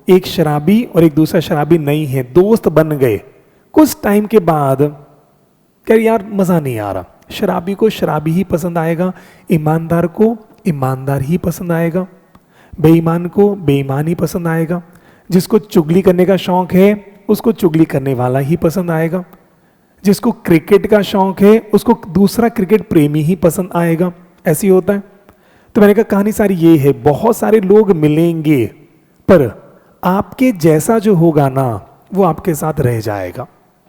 एक शराबी और एक दूसरा शराबी नहीं है, दोस्त बन गए, कुछ टाइम के बाद कह यार मजा नहीं आ रहा, शराबी को शराबी ही पसंद आएगा, ईमानदार को ईमानदार ही पसंद आएगा, बेईमान को बेईमान ही पसंद आएगा, जिसको चुगली करने का शौक है उसको चुगली करने वाला ही पसंद आएगा, जिसको क्रिकेट का शौक है उसको दूसरा क्रिकेट प्रेमी ही पसंद आएगा। ऐसी होता है। तो मैंने कहा कहानी सारी ये है, बहुत सारे लोग मिलेंगे पर आपके जैसा जो होगा ना वो आपके साथ रह जाएगा।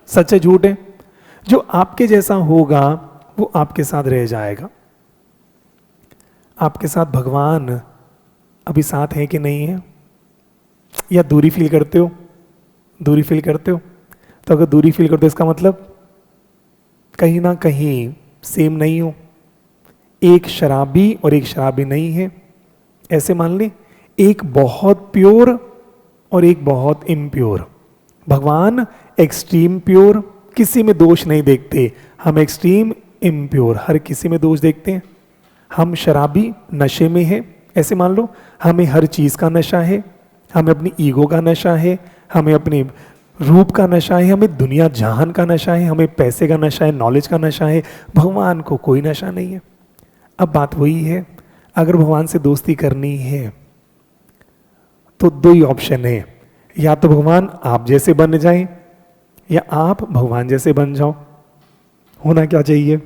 सच है झूठ है? जो आपके जैसा होगा वो आपके साथ रह जाएगा। आपके साथ भगवान अभी साथ है कि नहीं है, या दूरी फील करते हो? दूरी फील करते हो? तो अगर दूरी फील करते हो इसका मतलब कहीं ना कहीं सेम नहीं हो। एक शराबी और एक शराबी नहीं है, ऐसे मान ले। एक बहुत प्योर और एक बहुत इम्प्योर। भगवान एक्सट्रीम प्योर, किसी में दोष नहीं देखते। हम एक्सट्रीम इम्प्योर, हर किसी में दोष देखते हैं। हम शराबी नशे में है, ऐसे मान लो। हमें हर चीज़ का नशा है, हमें अपनी ईगो का नशा है, हमें अपने रूप का नशा है, हमें दुनिया जहान का नशा है, हमें पैसे का नशा है, नॉलेज का नशा है। भगवान को कोई नशा नहीं है। अब बात वही है, अगर भगवान से दोस्ती करनी है तो दो ही ऑप्शन है, या तो भगवान आप जैसे बन जाएं या आप भगवान जैसे बन जाओ। होना क्या चाहिए?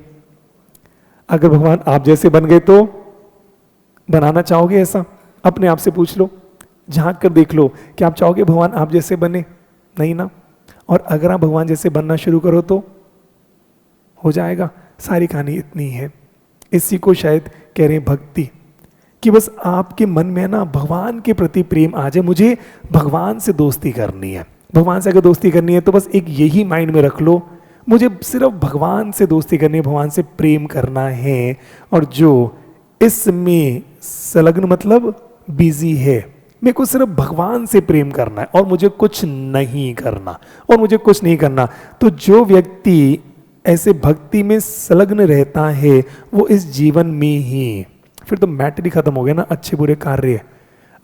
अगर भगवान आप जैसे बन गए तो बनाना चाहोगे ऐसा? अपने आप से पूछ लो, झांक कर देख लो कि आप चाहोगे भगवान आप जैसे बने? नहीं ना। और अगर आप भगवान जैसे बनना शुरू करो तो हो जाएगा। सारी कहानी इतनी है। इसी को शायद कह रहे हैं भक्ति, कि बस आपके मन में ना भगवान के प्रति प्रेम आ जाए। मुझे भगवान से दोस्ती करनी है। भगवान से अगर दोस्ती करनी है तो बस एक यही माइंड में रख लो, मुझे सिर्फ भगवान से दोस्ती करनी है, भगवान से प्रेम करना है। और जो इसमें संलग्न मतलब बिजी है, मेरे को सिर्फ भगवान से प्रेम करना है और मुझे कुछ नहीं करना, और मुझे कुछ नहीं करना। तो जो व्यक्ति ऐसे भक्ति में संलग्न रहता है वो इस जीवन में ही, फिर तो मैटर ही खत्म हो गया ना, अच्छे बुरे कार्य।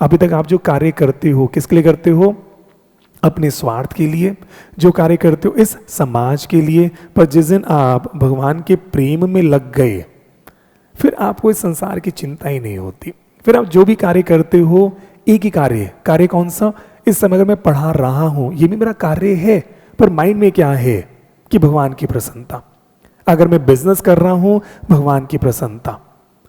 अभी तक आप जो कार्य करते हो किसके लिए करते हो? अपने स्वार्थ के लिए। जो कार्य करते हो इस समाज के लिए। पर जिस दिन आप भगवान के प्रेम में लग गए फिर आपको इस संसार की चिंता ही नहीं होती। फिर आप जो भी कार्य करते हो एक ही कार्य। कार्य कौन सा? इस समय अगर मैं पढ़ा रहा हूं ये भी मेरा कार्य है, पर माइंड में क्या है कि भगवान की प्रसन्नता। अगर मैं बिजनेस कर रहा हूं भगवान की प्रसन्नता।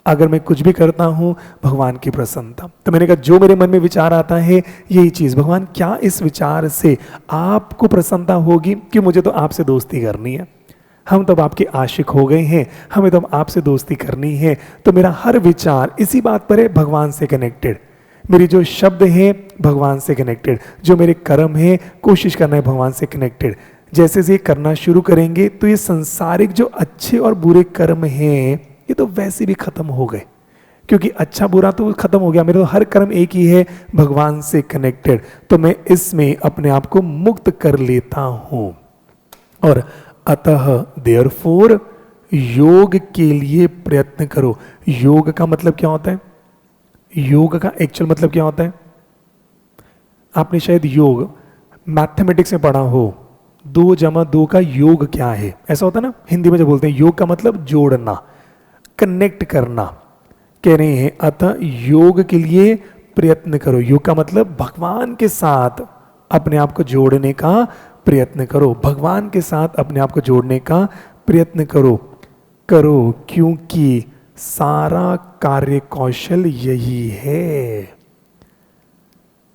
अगर मैं कुछ भी करता हूं भगवान की प्रसन्नता। तो मैंने कहा जो मेरे मन में विचार आता है यही चीज, भगवान क्या इस विचार से आपको प्रसन्नता होगी कि मुझे तो आपसे दोस्ती करनी है, हम तो आपके आशिक हो गए हैं, हमें तो आपसे दोस्ती करनी है। तो मेरा हर विचार इसी बात पर है, भगवान से कनेक्टेड। मेरी जो शब्द है भगवान से कनेक्टेड, जो मेरे कर्म है कोशिश करना है भगवान से कनेक्टेड। जैसे से ये करना शुरू करेंगे तो ये संसारिक जो अच्छे और बुरे कर्म हैं ये तो वैसे भी खत्म हो गए, क्योंकि अच्छा बुरा तो खत्म हो गया। मेरा तो हर कर्म एक ही है, भगवान से कनेक्टेड, तो मैं इसमें अपने आप को मुक्त कर लेता हूं। और अतः देयरफॉर योग के लिए प्रयत्न करो। योग का मतलब क्या होता है? योग का एक्चुअल मतलब क्या होता है? आपने शायद योग मैथमेटिक्स में पढ़ा हो, 2 जमा 2 का योग क्या है, ऐसा होता है ना हिंदी में जब बोलते हैं। योग का मतलब जोड़ना, कनेक्ट करना। कह रहे हैं अतः योग के लिए प्रयत्न करो। योग का मतलब भगवान के साथ अपने आप को जोड़ने का प्रयत्न करो। भगवान के साथ अपने आप को जोड़ने का प्रयत्न करो क्योंकि सारा कार्य कौशल यही है।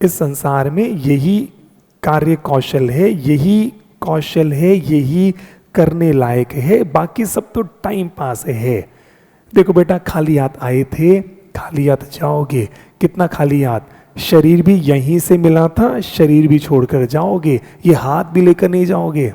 इस संसार में यही कार्य कौशल है, यही कौशल है, यही करने लायक है, बाकी सब तो टाइम पास है। देखो बेटा, खाली हाथ आए थे, खाली हाथ जाओगे। कितना खाली हाथ? शरीर भी यहीं से मिला था, शरीर भी छोड़कर जाओगे, ये हाथ भी लेकर नहीं जाओगे।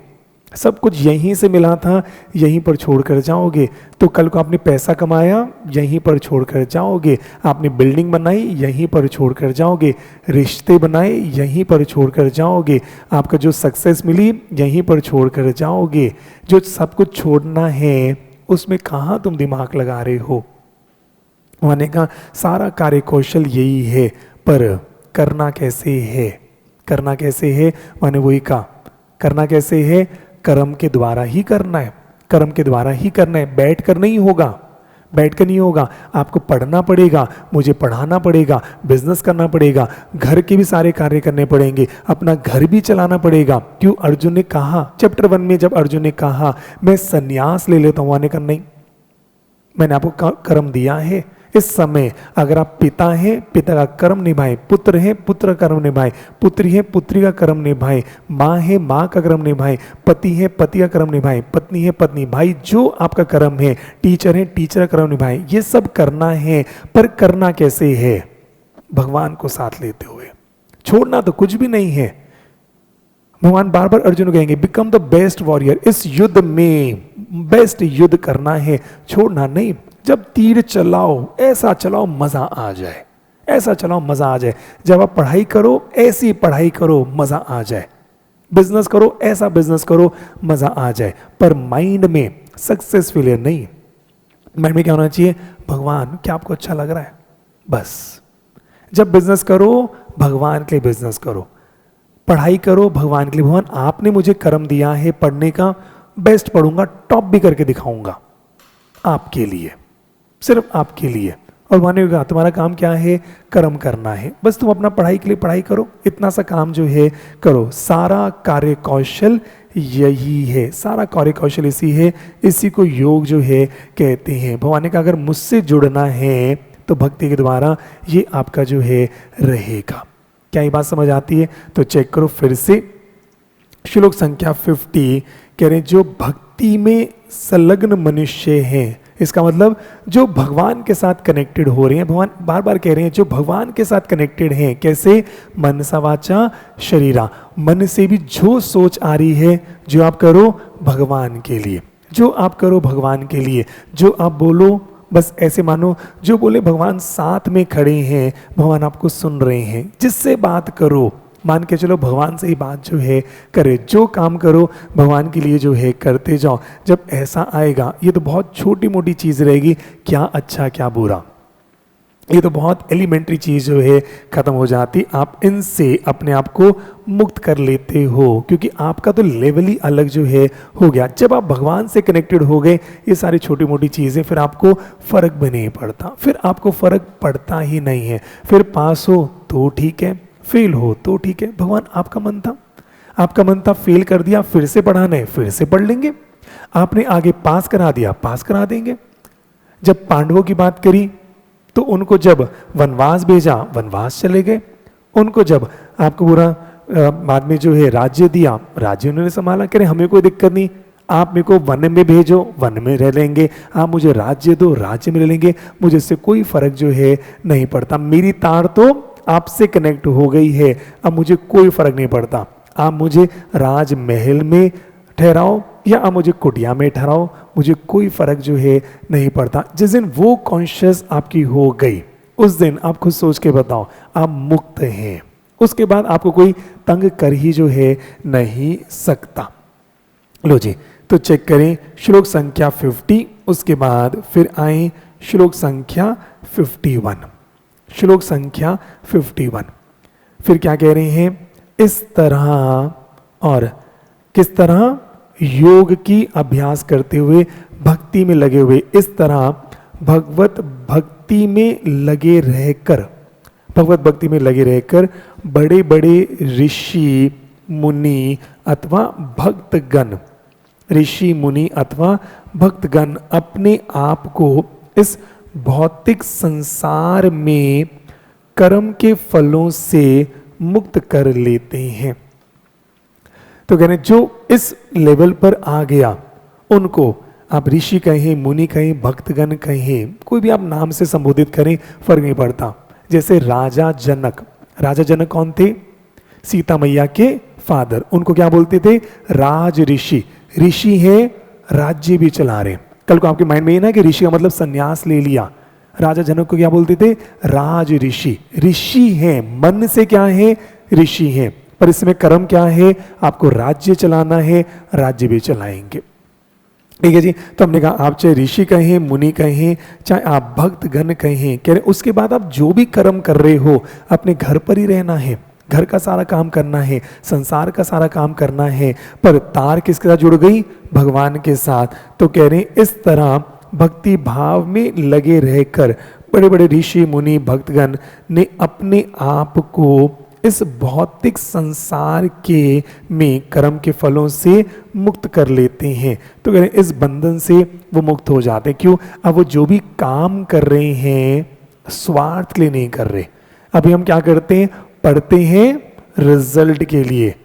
सब कुछ यहीं से मिला था, यहीं पर छोड़कर जाओगे। तो कल को आपने पैसा कमाया, यहीं पर छोड़कर जाओगे। आपने बिल्डिंग बनाई, यहीं पर छोड़कर जाओगे। रिश्ते बनाए, यहीं पर छोड़कर जाओगे। आपका जो सक्सेस मिली, यहीं पर छोड़कर जाओगे। जो सब कुछ छोड़ना है उसमें कहाँ तुम दिमाग लगा रहे हो? मैंने कहा सारा कार्य कौशल यही है, पर करना कैसे है? करना कैसे है? मैंने वही कहा, करना कैसे है? कर्म के द्वारा ही करना है, कर्म के द्वारा ही करना है। बैठ कर नहीं होगा, बैठ कर नहीं होगा। आपको पढ़ना पड़ेगा, मुझे पढ़ाना पड़ेगा, बिजनेस करना पड़ेगा, घर के भी सारे कार्य करने पड़ेंगे, अपना घर भी चलाना पड़ेगा। क्यों? अर्जुन ने कहा चैप्टर 1 में, जब अर्जुन ने कहा मैं सन्यास ले लेता हूं, आने का नहीं, मैंने आपको कर्म दिया है। इस समय अगर आप पिता हैं, पिता का कर्म निभाएं, पुत्र हैं, पुत्र का कर्म निभाएं, पुत्री है, पुत्री का कर्म निभाएं, माँ है, माँ का कर्म निभाएं, पति है, पति का कर्म निभाएं, पत्नी है, पत्नी, भाई जो आपका कर्म है, टीचर है, टीचर का कर्म निभाएं। ये सब करना है, पर करना कैसे है? भगवान को साथ लेते हुए। छोड़ना तो कुछ भी नहीं है। भगवान बार बार अर्जुन को कहेंगे बिकम द बेस्ट वॉरियर। इस युद्ध में बेस्ट युद्ध करना है, छोड़ना नहीं। जब तीर चलाओ ऐसा चलाओ मजा आ जाए, ऐसा चलाओ मजा आ जाए। जब आप पढ़ाई करो ऐसी पढ़ाई करो मजा आ जाए। बिजनेस करो ऐसा बिजनेस करो मजा आ जाए। पर माइंड में सक्सेस फेलियर नहीं। माइंड में क्या होना चाहिए? भगवान, क्या आपको अच्छा लग रहा है? बस। जब बिजनेस करो भगवान के लिए बिजनेस करो, पढ़ाई करो भगवान के लिए। भगवान आपने मुझे कर्म दिया है पढ़ने का, बेस्ट पढ़ूंगा, टॉप भी करके दिखाऊंगा आपके लिए, सिर्फ आपके लिए। और माने कहा तुम्हारा काम क्या है? कर्म करना है। बस तुम अपना पढ़ाई के लिए पढ़ाई करो, इतना सा काम जो है करो। सारा कार्य कौशल यही है, सारा कार्य कौशल इसी है, इसी को योग जो है कहते हैं। भगवान ने कहा अगर मुझसे जुड़ना है तो भक्ति के द्वारा ये आपका जो है रहेगा। क्या ये बात समझ आती है? तो चेक करो फिर से, श्लोक संख्या 50 कह रहे हैं जो भक्ति में संलग्न मनुष्य हैं, इसका मतलब जो भगवान के साथ कनेक्टेड हो रहे हैं। भगवान बार बार कह रहे हैं जो भगवान के साथ कनेक्टेड हैं। कैसे? मनसा वाचा शरीरा, मन से भी जो सोच आ रही है, जो आप करो भगवान के लिए, जो आप करो भगवान के लिए, जो आप बोलो बस ऐसे मानो जो बोले भगवान साथ में खड़े हैं, भगवान आपको सुन रहे हैं। जिससे बात करो मान के चलो भगवान से ही बात जो है करे, जो काम करो भगवान के लिए जो है करते जाओ। जब ऐसा आएगा, ये तो बहुत छोटी मोटी चीज़ रहेगी, क्या अच्छा क्या बुरा, ये तो बहुत एलिमेंट्री चीज़ जो है ख़त्म हो जाती। आप इनसे अपने आप को मुक्त कर लेते हो, क्योंकि आपका तो लेवल ही अलग जो है हो गया। जब आप भगवान से कनेक्टेड हो गए, ये सारी छोटी मोटी चीज़ें फिर आपको फ़र्क भी नहीं पड़ता, फिर आपको फ़र्क पड़ता ही नहीं है। फिर पास हो तो ठीक है, फेल हो तो ठीक है। भगवान आपका मन था, आपका मन था फेल कर दिया, फिर से पढ़ाना है, फिर से पढ़ लेंगे। आपने आगे पास करा दिया, पास करा देंगे। जब पांडवों की बात करी तो उनको जब वनवास भेजा, वनवास चले गए। उनको जब आपको पूरा बाद में जो है राज्य दिया, राज्य उन्होंने संभाला। कह रहे हमें कोई दिक्कत नहीं, आप मेरे को वन में भेजो, वन में रह लेंगे। आप मुझे राज्य दो, राज्य में रह लेंगे। मुझे इससे कोई फर्क जो है नहीं पड़ता। मेरी तार तो आपसे कनेक्ट हो गई है, अब मुझे कोई फर्क नहीं पड़ता। आप मुझे राजमहल में ठहराओ या आप मुझे कुटिया में ठहराओ, मुझे कोई फर्क जो है नहीं पड़ता। जिस दिन वो कॉन्शियस आपकी हो गई, उस दिन आप खुद सोच के बताओ, आप मुक्त हैं। उसके बाद आपको कोई तंग कर ही जो है नहीं सकता। लो जी, तो चेक करें श्लोक संख्या 50, उसके बाद फिर आए श्लोक संख्या 51। श्लोक संख्या 51 फिर क्या कह रहे हैं, इस तरह और किस तरह, योग की अभ्यास करते हुए भक्ति में लगे हुए, इस तरह भगवत भक्ति में लगे रहकर, भगवत भक्ति में लगे रहकर बड़े बड़े ऋषि मुनि अथवा भक्तगण, ऋषि मुनि अथवा भक्तगण अपने आप को इस भौतिक संसार में कर्म के फलों से मुक्त कर लेते हैं। तो कहने जो इस लेवल पर आ गया, उनको आप ऋषि कहें, मुनि कहें, भक्तगण कहें, कोई भी आप नाम से संबोधित करें, फर्क नहीं पड़ता। जैसे राजा जनक, राजा जनक कौन थे, सीता मैया के फादर, उनको क्या बोलते थे, राज ऋषि। ऋषि है, राज्य भी चला रहे। कल को आपके माइंड में ये ना कि ऋषि का मतलब सन्यास ले लिया। राजा जनक को क्या बोलते थे, राज ऋषि। ऋषि हैं, मन से क्या है, ऋषि हैं, पर इसमें कर्म क्या है, आपको राज्य चलाना है, राज्य भी चलाएंगे। ठीक है जी। तो हमने कहा आप चाहे ऋषि कहें, मुनि कहें, चाहे आप भक्तगण कहें, कह रहे उसके बाद आप जो भी कर्म कर रहे हो, अपने घर पर ही रहना है, घर का सारा काम करना है, संसार का सारा काम करना है, पर तार किसके साथ जुड़ गई, भगवान के साथ। तो कह रहे हैं इस तरह भक्ति भाव में लगे रहकर बड़े बड़े ऋषि मुनि भक्तगण ने अपने आप को इस भौतिक संसार के में कर्म के फलों से मुक्त कर लेते हैं। तो कह रहे इस बंधन से वो मुक्त हो जाते हैं। क्यों, अब वो जो भी काम कर रहे हैं स्वार्थ के लिए नहीं कर रहे। अभी हम क्या करते हैं, पढ़ते हैं रिजल्ट के लिए,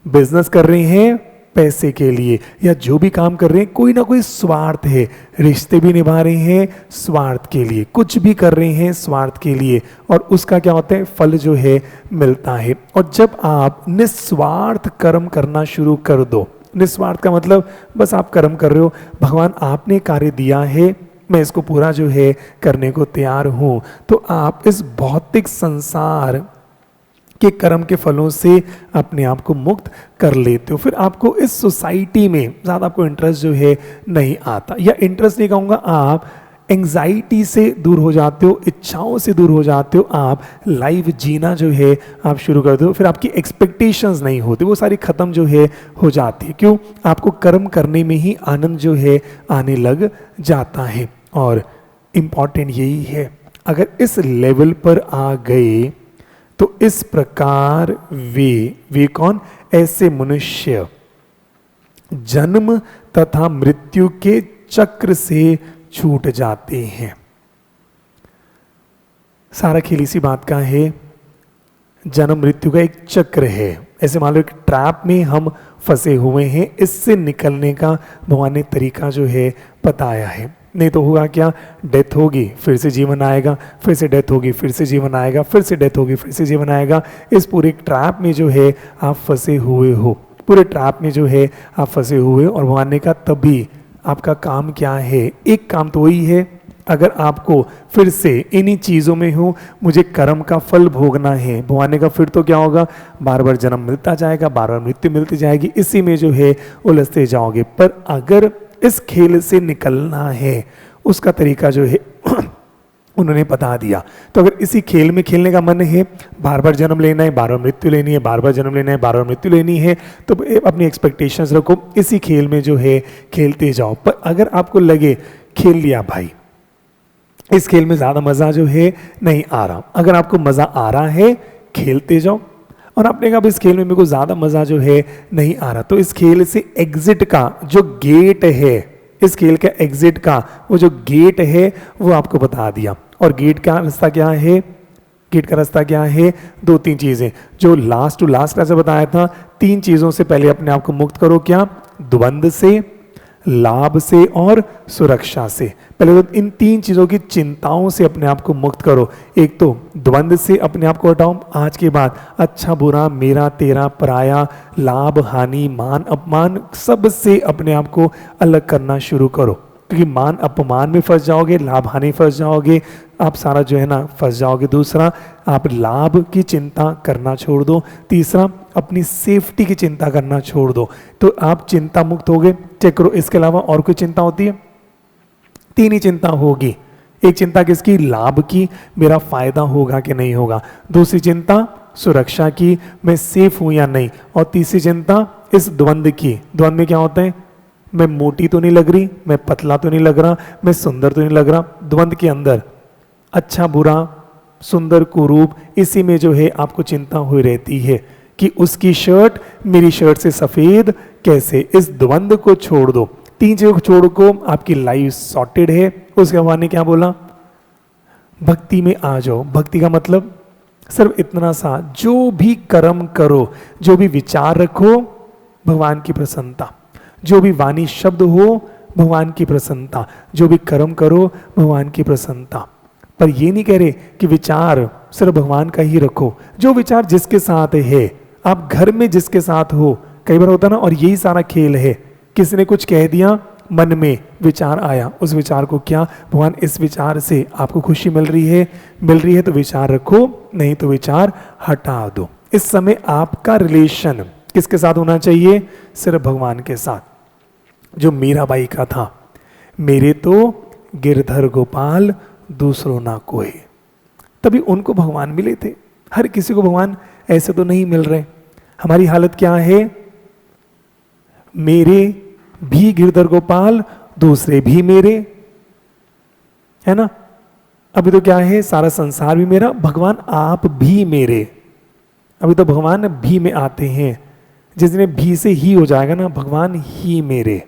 बिजनेस कर रहे हैं पैसे के लिए, या जो भी काम कर रहे हैं कोई ना कोई स्वार्थ है। रिश्ते भी निभा रहे हैं स्वार्थ के लिए, कुछ भी कर रहे हैं स्वार्थ के लिए, और उसका क्या होता है, फल जो है मिलता है। और जब आप निस्वार्थ कर्म करना शुरू कर दो, निस्वार्थ का मतलब बस आप कर्म कर रहे हो, भगवान आपने कार्य दिया है, मैं इसको पूरा जो है करने को तैयार हूं, तो आप इस भौतिक संसार के कर्म के फलों से अपने आप को मुक्त कर लेते हो। फिर आपको इस सोसाइटी में ज़्यादा आपको इंटरेस्ट जो है नहीं आता, या इंटरेस्ट नहीं कहूँगा, आप एंजाइटी से दूर हो जाते हो, इच्छाओं से दूर हो जाते हो, आप लाइफ जीना जो है आप शुरू करते हो। फिर आपकी एक्सपेक्टेशंस नहीं होती, वो सारी ख़त्म जो है हो जाती है। क्यों, आपको कर्म करने में ही आनंद जो है आने लग जाता है। और इम्पॉर्टेंट यही है, अगर इस लेवल पर आ गए तो इस प्रकार वे कौन, ऐसे मनुष्य जन्म तथा मृत्यु के चक्र से छूट जाते हैं। सारा खेल इसी बात का है, जन्म मृत्यु का एक चक्र है। ऐसे मान लो एक ट्रैप में हम फंसे हुए हैं, इससे निकलने का भगवान ने तरीका जो है बताया है। नहीं तो होगा क्या, डेथ होगी फिर से जीवन आएगा, फिर से डेथ होगी फिर से जीवन आएगा, फिर से डेथ होगी फिर से जीवन आएगा। इस पूरे ट्रैप में जो है आप फंसे हुए हो, पूरे ट्रैप में जो है आप फंसे हुए। और भगवान ने कहा तभी आपका काम क्या है, एक काम तो वही है, अगर आपको फिर से इन्हीं चीज़ों में हो, मुझे कर्म का फल भोगना है, भगवान ने कहा फिर तो क्या होगा, बार बार जन्म मिलता जाएगा, बार बार मृत्यु मिलती जाएगी, इसी में जो है उलझते जाओगे। पर अगर इस खेल से निकलना है, उसका तरीका जो है उन्होंने बता दिया। तो अगर इसी खेल में खेलने का मन है, बार बार जन्म लेना है, बार बार मृत्यु लेनी है, बार बार जन्म लेना है, बार बार मृत्यु लेनी है, तो अपनी एक्सपेक्टेशंस रखो, इसी खेल में जो है खेलते जाओ। पर अगर आपको लगे खेल लिया भाई, इस खेल में ज़्यादा मज़ा जो है नहीं आ रहा, अगर आपको मज़ा आ रहा है खेलते जाओ, और आपने कहा इस खेल में मेरे को ज़्यादा मज़ा जो है नहीं आ रहा, तो इस खेल से एग्जिट का जो गेट है, इस खेल का एग्जिट का वो जो गेट है वो आपको बता दिया। और गेट का रास्ता क्या है, गेट का रास्ता क्या है, दो तीन चीज़ें जो लास्ट टू लास्ट क्लास में बताया था। तीन चीज़ों से पहले अपने आप को मुक्त करो, क्या, द्वंद्व से, लाभ से और सुरक्षा से। पहले तो इन 3 चीजों की चिंताओं से अपने आप को मुक्त करो। एक तो द्वंद्व से अपने आप को हटाओ। आज के बाद अच्छा बुरा, मेरा तेरा, पराया, लाभ हानि, मान अपमान, सब से अपने आप को अलग करना शुरू करो, क्योंकि मान अपमान में फंस जाओगे, लाभ हानि फंस जाओगे, आप सारा जो है ना फंस जाओगे। दूसरा, आप लाभ की चिंता करना छोड़ दो। तीसरा, अपनी सेफ्टी की चिंता करना छोड़ दो, तो आप चिंता मुक्त होगे। चेक करो, इसके अलावा और कोई चिंता होती है? 3 ही चिंता होगी। एक चिंता किसकी? लाभ की, मेरा फायदा होगा कि नहीं होगा। दूसरी चिंता सुरक्षा की, मैं सेफ हूं या नहीं। और तीसरी चिंता इस द्वंद्व की। द्वंद्व में क्या होता है? मैं मोटी तो नहीं लग रही, मैं पतला तो नहीं लग रहा, मैं सुंदर तो नहीं लग रहा। द्वंद्व के अंदर अच्छा बुरा, सुंदर कुरूप, इसी में जो है आपको चिंता हुई रहती है कि उसकी शर्ट मेरी शर्ट से सफेद कैसे। इस द्वंद्व को छोड़ दो। 3 चीजों को छोड़ को आपकी लाइफ सॉर्टेड है। उसके भगवान ने क्या बोला? भक्ति में आ जाओ। भक्ति का मतलब सिर्फ इतना सा, जो भी कर्म करो, जो भी विचार रखो, भगवान की प्रसन्नता। जो भी वाणी शब्द हो, भगवान की प्रसन्नता। जो भी कर्म करो, भगवान की प्रसन्नता। पर ये नहीं कह रहे कि विचार सिर्फ भगवान का ही रखो। जो विचार जिसके साथ है, आप घर में जिसके साथ हो, कई बार होता ना, और यही सारा खेल है। किसी ने कुछ कह दिया, मन में विचार आया, उस विचार को क्या, भगवान इस विचार से आपको खुशी मिल रही है तो विचार रखो, नहीं तो विचार हटा दो। इस समय आपका रिलेशन किसके साथ होना चाहिए? सिर्फ भगवान के साथ। जो मीराबाई का था, मेरे तो गिरधर गोपाल दूसरों ना कोई, तभी उनको भगवान मिले थे। हर किसी को भगवान ऐसे तो नहीं मिल रहे। हमारी हालत क्या है? मेरे भी गिरधर गोपाल, दूसरे भी मेरे, है ना। अभी तो क्या है? सारा संसार भी मेरा, भगवान आप भी मेरे। अभी तो भगवान भी में आते हैं। जिस दिन भी से ही हो जाएगा ना, भगवान ही मेरे,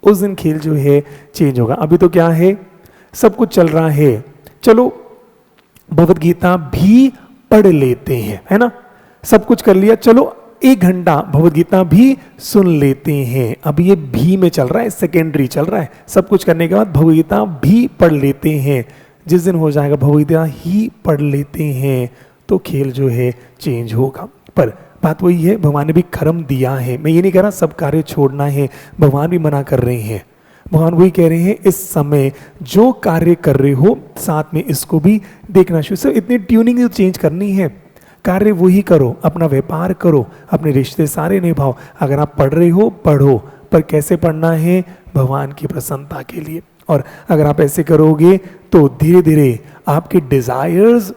उस दिन खेल जो है चेंज होगा। अभी तो क्या है? सब कुछ चल रहा है, चलो भगवत गीता भी पढ़ लेते हैं, है ना। सब कुछ कर लिया, चलो 1 घंटा भगवत गीता भी सुन लेते हैं। अब ये भी में चल रहा है, सेकेंडरी चल रहा है। सब कुछ करने के बाद भगवत गीता भी पढ़ लेते हैं। जिस दिन हो जाएगा भगवत गीता ही पढ़ लेते हैं, तो खेल जो है चेंज होगा। पर बात वही है, भगवान ने भी कर्म दिया है। मैं ये नहीं कह रहा सब कार्य छोड़ना है, भगवान भी मना कर रहे हैं। भगवान वही कह रहे हैं, इस समय जो कार्य कर रहे हो, साथ में इसको भी देखना शुरू। सिर्फ इतनी ट्यूनिंग चेंज करनी है। कार्य वही करो, अपना व्यापार करो, अपने रिश्ते सारे निभाओ। अगर आप पढ़ रहे हो, पढ़ो, पर कैसे पढ़ना है? भगवान की प्रसन्नता के लिए। और अगर आप ऐसे करोगे तो धीरे धीरे आपके डिजायर्स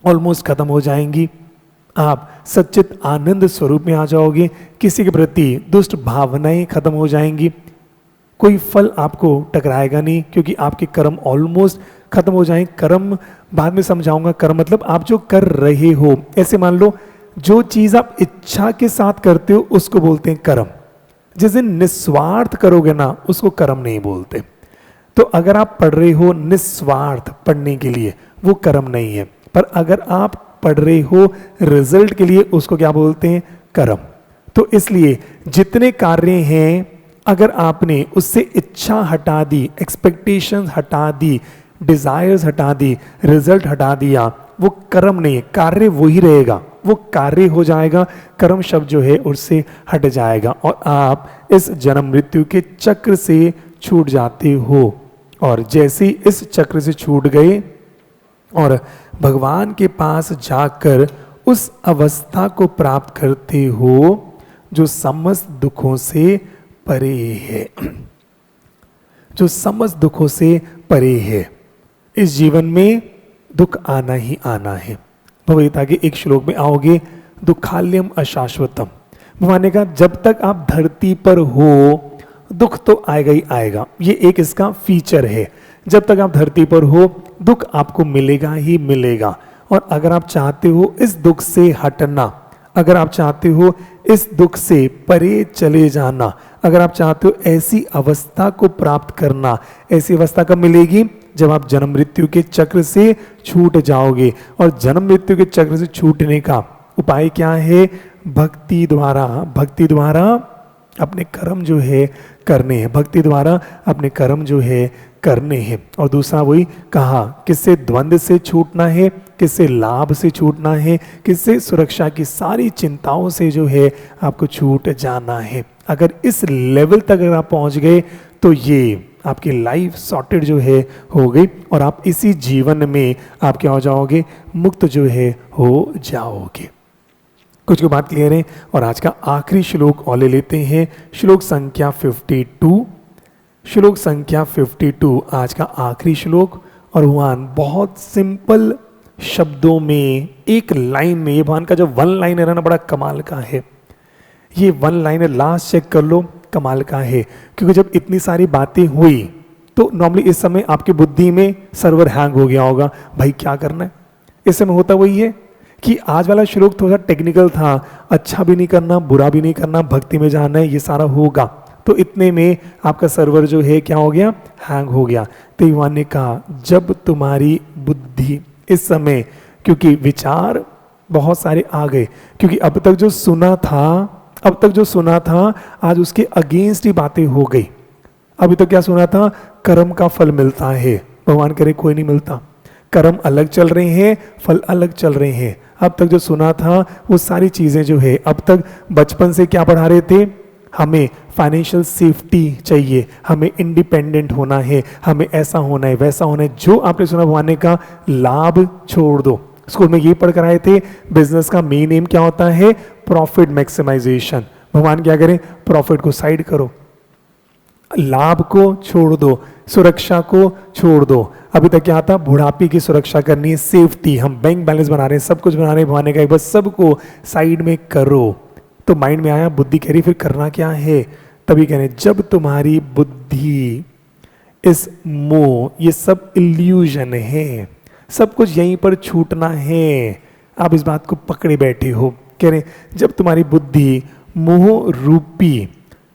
ऑलमोस्ट खत्म हो जाएंगी। आप सच्चित आनंद स्वरूप में आ जाओगे। किसी के प्रति दुष्ट भावनाएं खत्म हो जाएंगी। कोई फल आपको टकराएगा नहीं, क्योंकि आपके कर्म ऑलमोस्ट खत्म हो जाएंगे। कर्म बाद में समझाऊंगा। कर्म मतलब आप जो कर रहे हो, ऐसे मान लो जो चीज आप इच्छा के साथ करते हो उसको बोलते हैं कर्म। जिस दिन निस्वार्थ करोगे ना, उसको कर्म नहीं बोलते। तो अगर आप पढ़ रहे हो निस्वार्थ पढ़ने के लिए, वो कर्म नहीं है। पर अगर आप पढ़ रहे हो रिजल्ट के लिए, उसको क्या बोलते हैं? कर्म। तो इसलिए जितने कार्य हैं, अगर आपने उससे इच्छा हटा दी, एक्सपेक्टेशंस हटा दी, डिजायर्स हटा दी, रिजल्ट हटा दिया, वो कर्म नहीं है। कार्य वही रहेगा, वो कार्य हो जाएगा। कर्म शब्द जो है उससे हट जाएगा और आप इस जन्म मृत्यु के चक्र से छूट जाते हो। और जैसे इस चक्र से छूट गए और भगवान के पास जाकर उस अवस्था को प्राप्त करते हो जो समस्त दुखों से परे है, जो समस्त दुखों से परे है। इस जीवन में दुख आना ही आना है। भगवद गीता के एक श्लोक में आओगे, दुखाल्यम अशाश्वतम। भगवान ने कहा जब तक आप धरती पर हो दुख तो आएगा ही आएगा। ये एक इसका फीचर है। जब तक आप धरती पर हो दुख आपको मिलेगा ही मिलेगा। और अगर आप चाहते हो इस दुख से हटना, अगर आप चाहते हो इस दुख से परे चले जाना, अगर आप चाहते हो ऐसी अवस्था को प्राप्त करना, ऐसी अवस्था कब मिलेगी? जब आप जन्म मृत्यु के चक्र से छूट जाओगे। और जन्म मृत्यु के चक्र से छूटने का उपाय क्या है? भक्ति द्वारा। भक्ति द्वारा अपने कर्म जो है करने हैं, भक्ति द्वारा अपने कर्म जो है करने हैं। और दूसरा वही कहा, किससे द्वंद्व से छूटना है, किससे लाभ से छूटना है, किससे सुरक्षा की सारी चिंताओं से जो है आपको छूट जाना है। अगर इस लेवल तक अगर आप पहुंच गए तो ये आपकी लाइफ सॉर्टेड जो है हो गई, और आप इसी जीवन में आप क्या हो जाओगे, मुक्त जो है हो जाओगे। कुछ बात क्लियर है। और आज का आखिरी श्लोक और ले लेते हैं, श्लोक संख्या 52। श्लोक संख्या 52 आज का आखिरी श्लोक। और भगवान बहुत सिंपल शब्दों में, एक लाइन में, ये भगवान का जो वन लाइनर है ना, बड़ा कमाल का है। ये वन लाइनर लास्ट चेक कर लो, कमाल का है। क्योंकि जब इतनी सारी बातें हुई तो नॉर्मली इस समय आपकी बुद्धि में सर्वर हैंग हो गया होगा, भाई क्या करना है। इस समय होता वही है कि आज वाला श्लोक थोड़ा टेक्निकल था, अच्छा भी नहीं करना, बुरा भी नहीं करना, भक्ति में जाना है, ये सारा होगा। तो इतने में आपका सर्वर जो है क्या हो गया, हैंग हो गया। तो भगवान ने कहा, जब तुम्हारी बुद्धि इस समय, क्योंकि विचार बहुत सारे आ गए, क्योंकि अब तक जो सुना था आज उसके अगेंस्ट ही बातें हो गई। अभी तो क्या सुना था, कर्म का फल मिलता है, भगवान करे कोई नहीं मिलता। कर्म अलग चल रहे हैं, फल अलग चल रहे हैं। अब तक जो सुना था वो सारी चीजें जो है, अब तक बचपन से क्या पढ़ा रहे थे, हमें फाइनेंशियल सेफ्टी चाहिए, हमें इंडिपेंडेंट होना है, हमें ऐसा होना है, वैसा होना है। जो आपने सुना भगवान ने कहा, लाभ छोड़ दो। स्कूल में ये पढ़ कर आए थे, बिजनेस का मेन एम क्या होता है, प्रॉफिट मैक्सिमाइजेशन। भगवान क्या करें, प्रॉफिट को साइड करो, लाभ को छोड़ दो, सुरक्षा को छोड़ दो। अभी तक क्या था, बुढ़ापे की सुरक्षा करनी है, सेफ्टी, हम बैंक बैलेंस बना रहे हैं, सब कुछ बना रहे हैं, भगवान ने कहा बस सबको साइड में करो। तो माइंड में आया, बुद्धि कह रही फिर करना क्या है। तभी कह रहे जब तुम्हारी बुद्धि इस मोह, ये सब इल्यूजन है, सब कुछ यहीं पर छूटना है, आप इस बात को पकड़े बैठे हो। कह रहे जब तुम्हारी बुद्धि मोह रूपी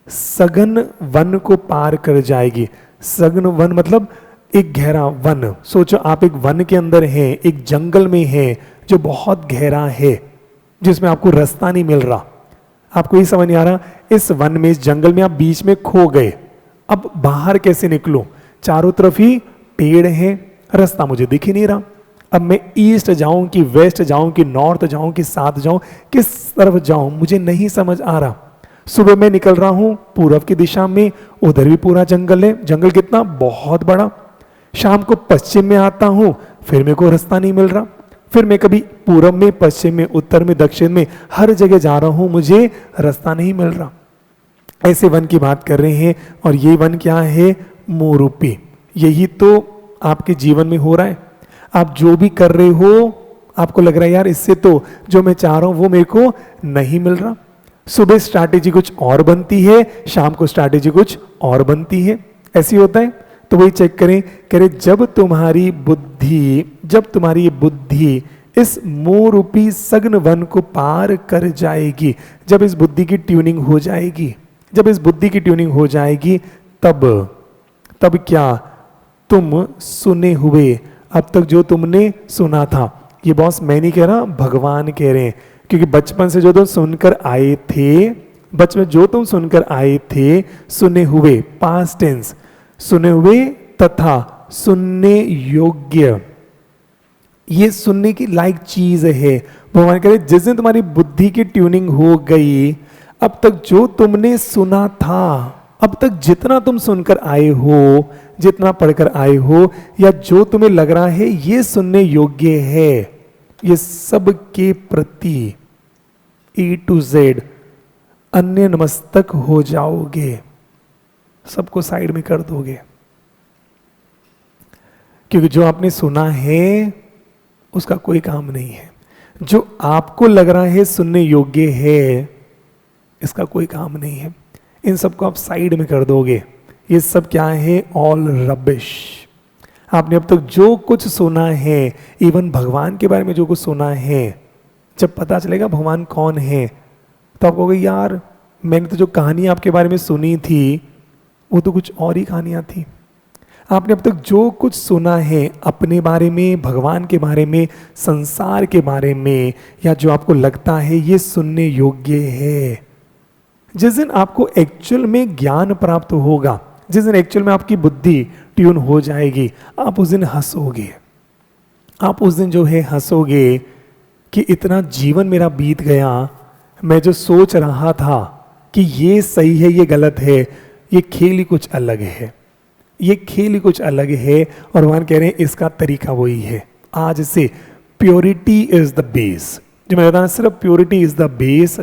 सघन वन को पार कर जाएगी। सघन वन मतलब एक गहरा वन। सोचो आप एक वन के अंदर हैं, एक जंगल में हैं जो बहुत गहरा है, जिसमें आपको रास्ता नहीं मिल रहा, आपको ये समझ नहीं आ रहा। इस वन में, इस जंगल में आप बीच में खो गए, अब बाहर कैसे निकलो, चारों तरफ ही पेड़ हैं, रास्ता मुझे दिख ही नहीं रहा। अब मैं ईस्ट जाऊं कि वेस्ट जाऊं कि नॉर्थ जाऊं कि साउथ जाऊं, किस तरफ जाऊं मुझे नहीं समझ आ रहा। सुबह मैं निकल रहा हूं पूर्व की दिशा में, उधर भी पूरा जंगल है, जंगल कितना बहुत बड़ा। शाम को पश्चिम में आता हूं, फिर मेरे को रास्ता नहीं मिल रहा। फिर मैं कभी पूर्व में, पश्चिम में, उत्तर में, दक्षिण में, हर जगह जा रहा हूं, मुझे रास्ता नहीं मिल रहा। ऐसे वन की बात कर रहे हैं। और ये वन क्या है, मोह रूपी। यही तो आपके जीवन में हो रहा है। आप जो भी कर रहे हो, आपको लग रहा है यार इससे तो जो मैं चाह रहा हूं वो मेरे को नहीं मिल रहा। सुबह स्ट्रैटेजी कुछ और बनती है, शाम को स्ट्रैटेजी कुछ और बनती है, ऐसी होता है। तो वही चेक करें, कह रहे जब तुम्हारी बुद्धि इस मोह रूपी सघन वन को पार कर जाएगी, जब इस बुद्धि की ट्यूनिंग हो जाएगी, जब इस बुद्धि की ट्यूनिंग हो जाएगी, तब क्या, तुम सुने हुए, अब तक जो तुमने सुना था, ये बॉस मैं नहीं कह रहा, भगवान कह रहे हैं। क्योंकि बचपन से जो तुम सुनकर आए थे, बचपन जो तुम सुनकर आए थे, सुने हुए, पास्ट टेंस, सुने हुए तथा सुनने योग्य, ये सुनने की लायक चीज है। भगवान कह रहे जिस दिन तुम्हारी बुद्धि की ट्यूनिंग हो गई, अब तक जो तुमने सुना था, अब तक जितना तुम सुनकर आए हो, जितना पढ़कर आए हो, या जो तुम्हें लग रहा है ये सुनने योग्य है, ये सब के प्रति A to Z अन्य नमस्तक हो जाओगे, सबको साइड में कर दोगे। क्योंकि जो आपने सुना है उसका कोई काम नहीं है, जो आपको लग रहा है सुनने योग्य है, इसका कोई काम नहीं है। इन सबको आप साइड में कर दोगे। ये सब क्या है, ऑल रबिश। आपने अब तक जो कुछ सुना है, इवन भगवान के बारे में जो कुछ सुना है, जब पता चलेगा भगवान कौन है, तो आप कहोगे यार मैंने तो जो कहानी आपके बारे में सुनी थी वो तो कुछ और ही कहानियां थी। आपने अब तक जो कुछ सुना है अपने बारे में, भगवान के बारे में, संसार के बारे में, या जो आपको लगता है ये सुनने योग्य है, जिस दिन आपको एक्चुअल में ज्ञान प्राप्त होगा, जिस दिन एक्चुअल में आपकी बुद्धि ट्यून हो जाएगी, आप उस दिन हंसोगे। आप उस दिन जो है हंसोगे कि इतना जीवन मेरा बीत गया, मैं जो सोच रहा था कि ये सही है ये गलत है, ये खेल ही कुछ अलग है, ये खेल ही कुछ अलग है। और भगवान कह रहे हैं इसका तरीका वही है। आज से प्योरिटी इज द बेस, जो मैंने बताया सिर्फ प्योरिटी इज द बेस।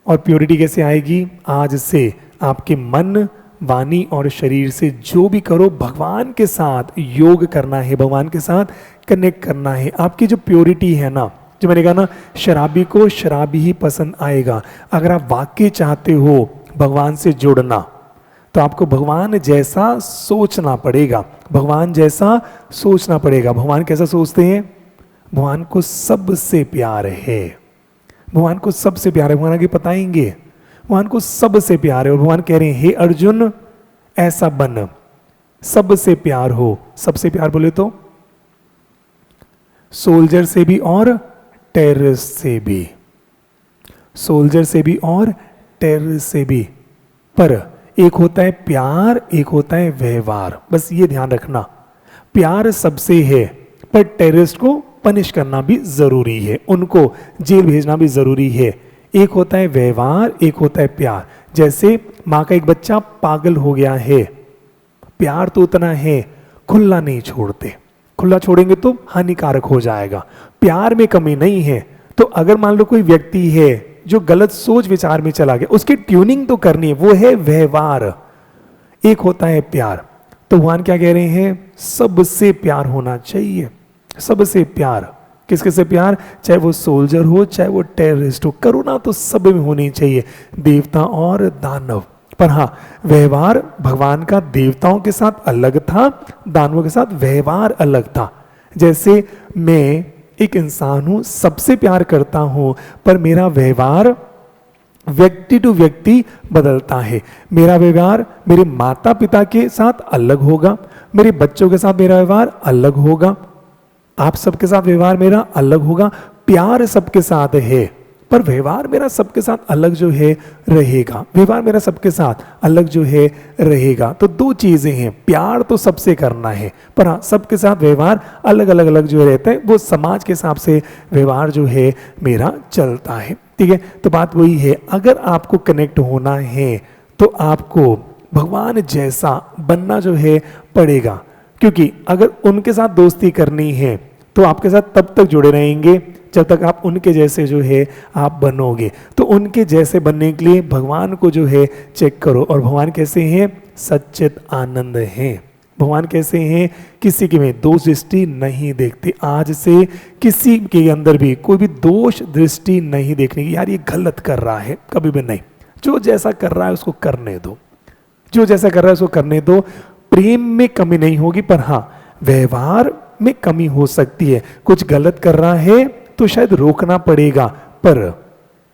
और प्योरिटी कैसे आएगी? आज से आपके मन, वाणी और शरीर से जो भी करो भगवान के साथ योग करना है, भगवान के साथ कनेक्ट करना है। आपकी जो प्योरिटी है ना, जो मैंने कहा ना, शराबी को शराबी ही पसंद आएगा। अगर आप वाकई चाहते हो भगवान से जुड़ना तो आपको भगवान जैसा सोचना पड़ेगा, भगवान जैसा सोचना पड़ेगा। भगवान कैसा सोचते हैं? भगवान को सबसे प्यार है, भगवान को सबसे प्यार है। भगवान आगे बताएंगे, भगवान को सबसे प्यार है। और भगवान कह रहे हैं हे अर्जुन ऐसा बन, सबसे प्यार हो। सबसे प्यार बोले तो सोल्जर से भी और टेररिस्ट से भी, सोल्जर से भी और टेररिस्ट से भी। पर एक होता है प्यार, एक होता है व्यवहार। बस ये ध्यान रखना, प्यार सबसे है पर टेररिस्ट को पनिश करना भी जरूरी है, उनको जेल भेजना भी जरूरी है। एक होता है व्यवहार, एक होता है प्यार। जैसे माँ का एक बच्चा पागल हो गया है, प्यार तो उतना है, खुला नहीं छोड़ते, खुला छोड़ेंगे तो हानिकारक हो जाएगा। प्यार में कमी नहीं है। तो अगर मान लो कोई व्यक्ति है जो गलत सोच विचार में चला गया, उसकी ट्यूनिंग तो करनी है, वो है व्यवहार। एक होता है प्यार। तो भगवान क्या कह रहे हैं? सबसे प्यार होना चाहिए, सबसे प्यार। किसके से प्यार? चाहे वो सोल्जर हो, चाहे वो टेररिस्ट हो। करुणा तो सब में होनी चाहिए, देवता और दानव। पर हाँ, व्यवहार भगवान का देवताओं के साथ अलग था, दानवों के साथ व्यवहार अलग था। जैसे मैं एक इंसान हूं, सबसे प्यार करता हूं, पर मेरा व्यवहार व्यक्ति टू व्यक्ति बदलता है। मेरा व्यवहार मेरे माता पिता के साथ अलग होगा, मेरे बच्चों के साथ मेरा व्यवहार अलग होगा, आप सबके साथ व्यवहार मेरा अलग होगा। प्यार सबके साथ है पर व्यवहार मेरा सबके साथ अलग जो है रहेगा, व्यवहार मेरा सबके साथ अलग जो है रहेगा। तो दो चीजें हैं, प्यार तो सबसे करना है पर हाँ सबके साथ व्यवहार अलग अलग अलग जो रहता है, वो समाज के हिसाब से व्यवहार जो है मेरा चलता है। ठीक है, तो बात वही है, अगर आपको कनेक्ट होना है तो आपको भगवान जैसा बनना जो है पड़ेगा। क्योंकि अगर उनके साथ दोस्ती करनी है तो आपके साथ तब तक जुड़े रहेंगे जब तक आप उनके जैसे जो है आप बनोगे। तो उनके जैसे बनने के लिए भगवान को जो है चेक करो। और भगवान कैसे हैं? सच्चित आनंद हैं। भगवान कैसे हैं? किसी के में दोष दृष्टि नहीं देखते। आज से किसी के अंदर भी कोई भी दोष दृष्टि नहीं देखने की, यार ये गलत कर रहा है, कभी भी नहीं। जो जैसा कर रहा है उसको करने दो, जो जैसा कर रहा है उसको करने दो। प्रेम में कमी नहीं होगी पर हाँ व्यवहार में कमी हो सकती है। कुछ गलत कर रहा है तो शायद रोकना पड़ेगा, पर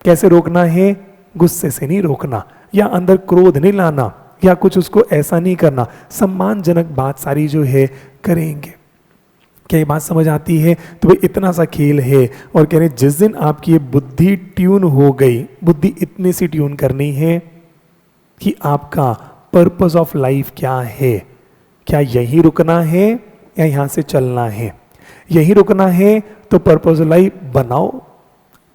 कैसे रोकना है? गुस्से से नहीं रोकना, या अंदर क्रोध नहीं लाना, या कुछ उसको ऐसा नहीं करना, सम्मानजनक बात सारी जो है करेंगे। क्या ये बात समझ आती है? तो भाई इतना सा खेल है। और कह रहे जिस दिन आपकी ये बुद्धि ट्यून हो गई, बुद्धि इतनी सी ट्यून करनी है कि आपका पर्पस ऑफ लाइफ क्या है, क्या यही रुकना है या यहां से चलना है। यही रुकना है तो पर्पस ऑफ लाइफ बनाओ,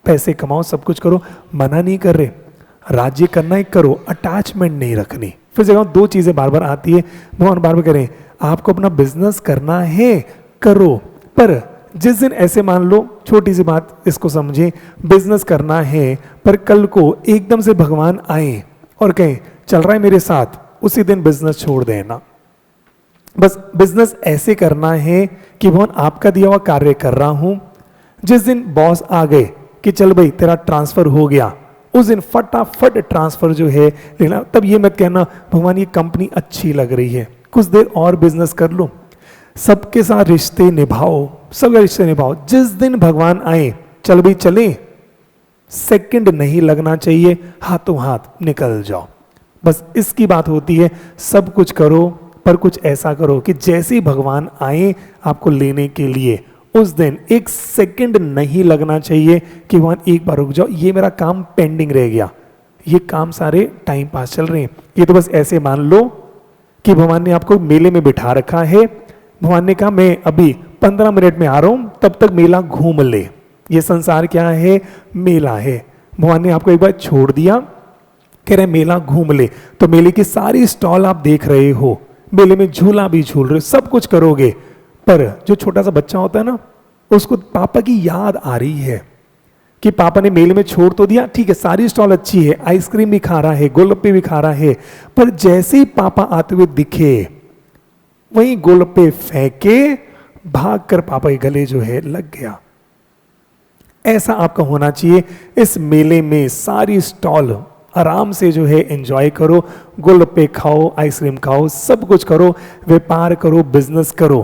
पैसे कमाओ, सब कुछ करो, मना नहीं कर रहे। राज्य करना है करो, अटैचमेंट नहीं रखनी। फिर जगह दो चीजें बार बार आती है, भगवान बार बार करें आपको अपना बिजनेस करना है करो, पर जिस दिन ऐसे मान लो, छोटी सी बात इसको समझे, बिजनेस करना है पर कल को एकदम से भगवान आए और कहें चल रहा है मेरे साथ, उसी दिन बिजनेस छोड़ देना। बस बिजनेस ऐसे करना है कि भगवान आपका दिया हुआ कार्य कर रहा हूं, जिस दिन बॉस आ गए कि चल भाई तेरा ट्रांसफर हो गया, उस दिन फटाफट ट्रांसफर जो है लेना। तब ये मत कहना भगवान ये कंपनी अच्छी लग रही है, कुछ देर और बिजनेस कर लो। सबके साथ रिश्ते निभाओ, सब रिश्ते निभाओ। जिस दिन भगवान आए चल भाई चले, सेकंड नहीं लगना चाहिए, हाथों हाथ निकल जाओ। बस इसकी बात होती है। सब कुछ करो पर कुछ ऐसा करो कि जैसे ही भगवान आए आपको लेने के लिए, उस दिन एक सेकंड नहीं लगना चाहिए कि भगवान एक बार रुक जाओ, ये मेरा काम पेंडिंग रह गया, ये काम सारे टाइम पास चल रहे हैं। ये तो बस ऐसे मान लो कि भगवान ने आपको मेले में बिठा रखा है, भगवान ने कहा मैं अभी 15 मिनट में आ रहा हूं, तब तक मेला घूम ले। ये संसार क्या है? मेला है। भगवान ने आपको एक बार छोड़ दिया, कह रहे मेला घूम ले, तो मेले की सारी स्टॉल आप देख रहे हो, मेले में झूला भी झूल रहे हो, सब कुछ करोगे, पर जो छोटा सा बच्चा होता है ना, उसको पापा की याद आ रही है कि पापा ने मेले में छोड़ तो दिया, ठीक है सारी स्टॉल अच्छी है, आइसक्रीम भी खा रहा है, गोलगप्पे भी खा रहा है, पर जैसे ही पापा आते हुए दिखे वहीं गोलगप्पे फेंके, भागकर पापा के गले जो है लग गया। ऐसा आपका होना चाहिए। इस मेले में सारी स्टॉल आराम से जो है एंजॉय करो, गोलगप्पे खाओ, आइसक्रीम खाओ, सब कुछ करो, व्यापार करो, बिजनेस करो,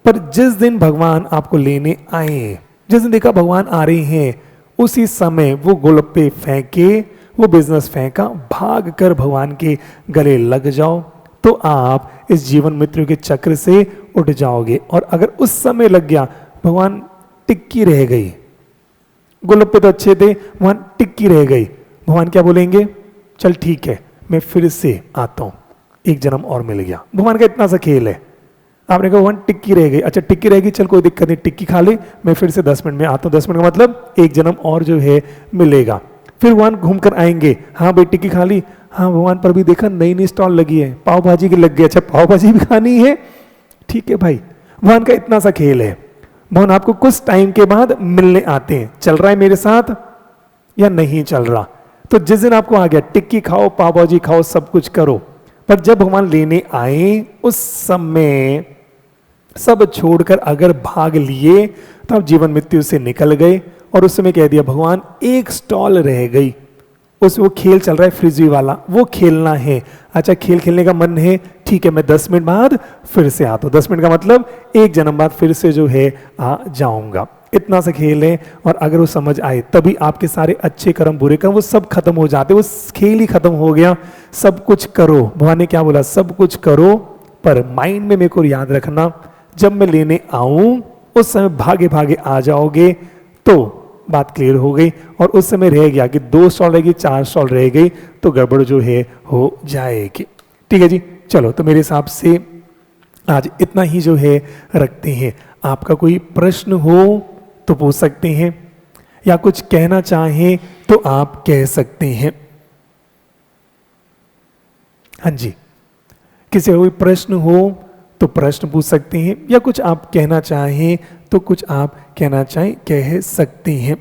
पर जिस दिन भगवान आपको लेने आए, जिस दिन देखा भगवान आ रहे हैं, उसी समय वो गोलगप्पे फेंके, वो बिजनेस फेंका, भाग कर भगवान के गले लग जाओ, तो आप इस जीवन मृत्यु के चक्र से उठ जाओगे। और अगर उस समय लग गया, भगवान टिक्की रह गई, गोलगप्पे तो अच्छे थे, भगवान टिक्की रह गई, भगवान क्या बोलेंगे? चल ठीक है मैं फिर से आता हूं, एक जन्म और मिल गया। भगवान का इतना सा खेल है। आपने कहा भगवान टिक्की रह गई, अच्छा टिक्की रहेगी, चल कोई दिक्कत नहीं, टिक्की खा ले, मैं फिर से 10 मिनट में आता हूँ। 10 मिनट का मतलब एक जन्म और जो है मिलेगा। फिर भगवान घूम कर आएंगे, हाँ भाई टिक्की खा ली, हाँ भगवान पर भी देखा नई नई स्टॉल लगी है, पाव भाजी की लग गई, अच्छा पाव भाजी भी खानी है, ठीक है भाई। भगवान का इतना सा खेल है। भगवान आपको कुछ टाइम के बाद मिलने आते हैं, चल रहा है मेरे साथ या नहीं चल रहा। तो जिस दिन आपको आ गया टिक्की खाओ, पाव भाजी खाओ, सब कुछ करो, पर जब भगवान लेने आए उस समय सब छोड़कर अगर भाग लिए तो आप जीवन मृत्यु से निकल गए। और उस समय कह दिया भगवान एक स्टॉल रह गई, उसमें वो खेल चल रहा है फ्रिजी वाला, वो खेलना है, अच्छा खेल खेलने का मन है, ठीक है मैं 10 मिनट बाद फिर से आता हूँ। 10 मिनट का मतलब एक जन्म बाद फिर से जो है आ जाऊंगा। इतना सा खेल है। और अगर वो समझ आए तभी आपके सारे अच्छे कर्म बुरे कर्म वो सब खत्म हो जाते, वो खेल ही खत्म हो गया। सब कुछ करो, भगवान ने क्या बोला? सब कुछ करो, पर माइंड में मेरे को याद रखना, जब मैं लेने आऊं उस समय भागे भागे आ जाओगे, तो बात क्लियर हो गई। और उस समय रह गया कि 2 स्टॉल रहेगी, 4 स्टॉल रह गई, तो गड़बड़ जो है हो जाएगी। ठीक है जी, चलो तो मेरे हिसाब से आज इतना ही जो है रखते हैं। आपका कोई प्रश्न हो तो पूछ सकते हैं, या कुछ कहना चाहें तो आप कह सकते हैं। हाँ जी, किसी का कोई प्रश्न हो तो प्रश्न पूछ सकते हैं, या कुछ आप कहना चाहें तो कुछ आप कहना चाहें कह सकते हैं।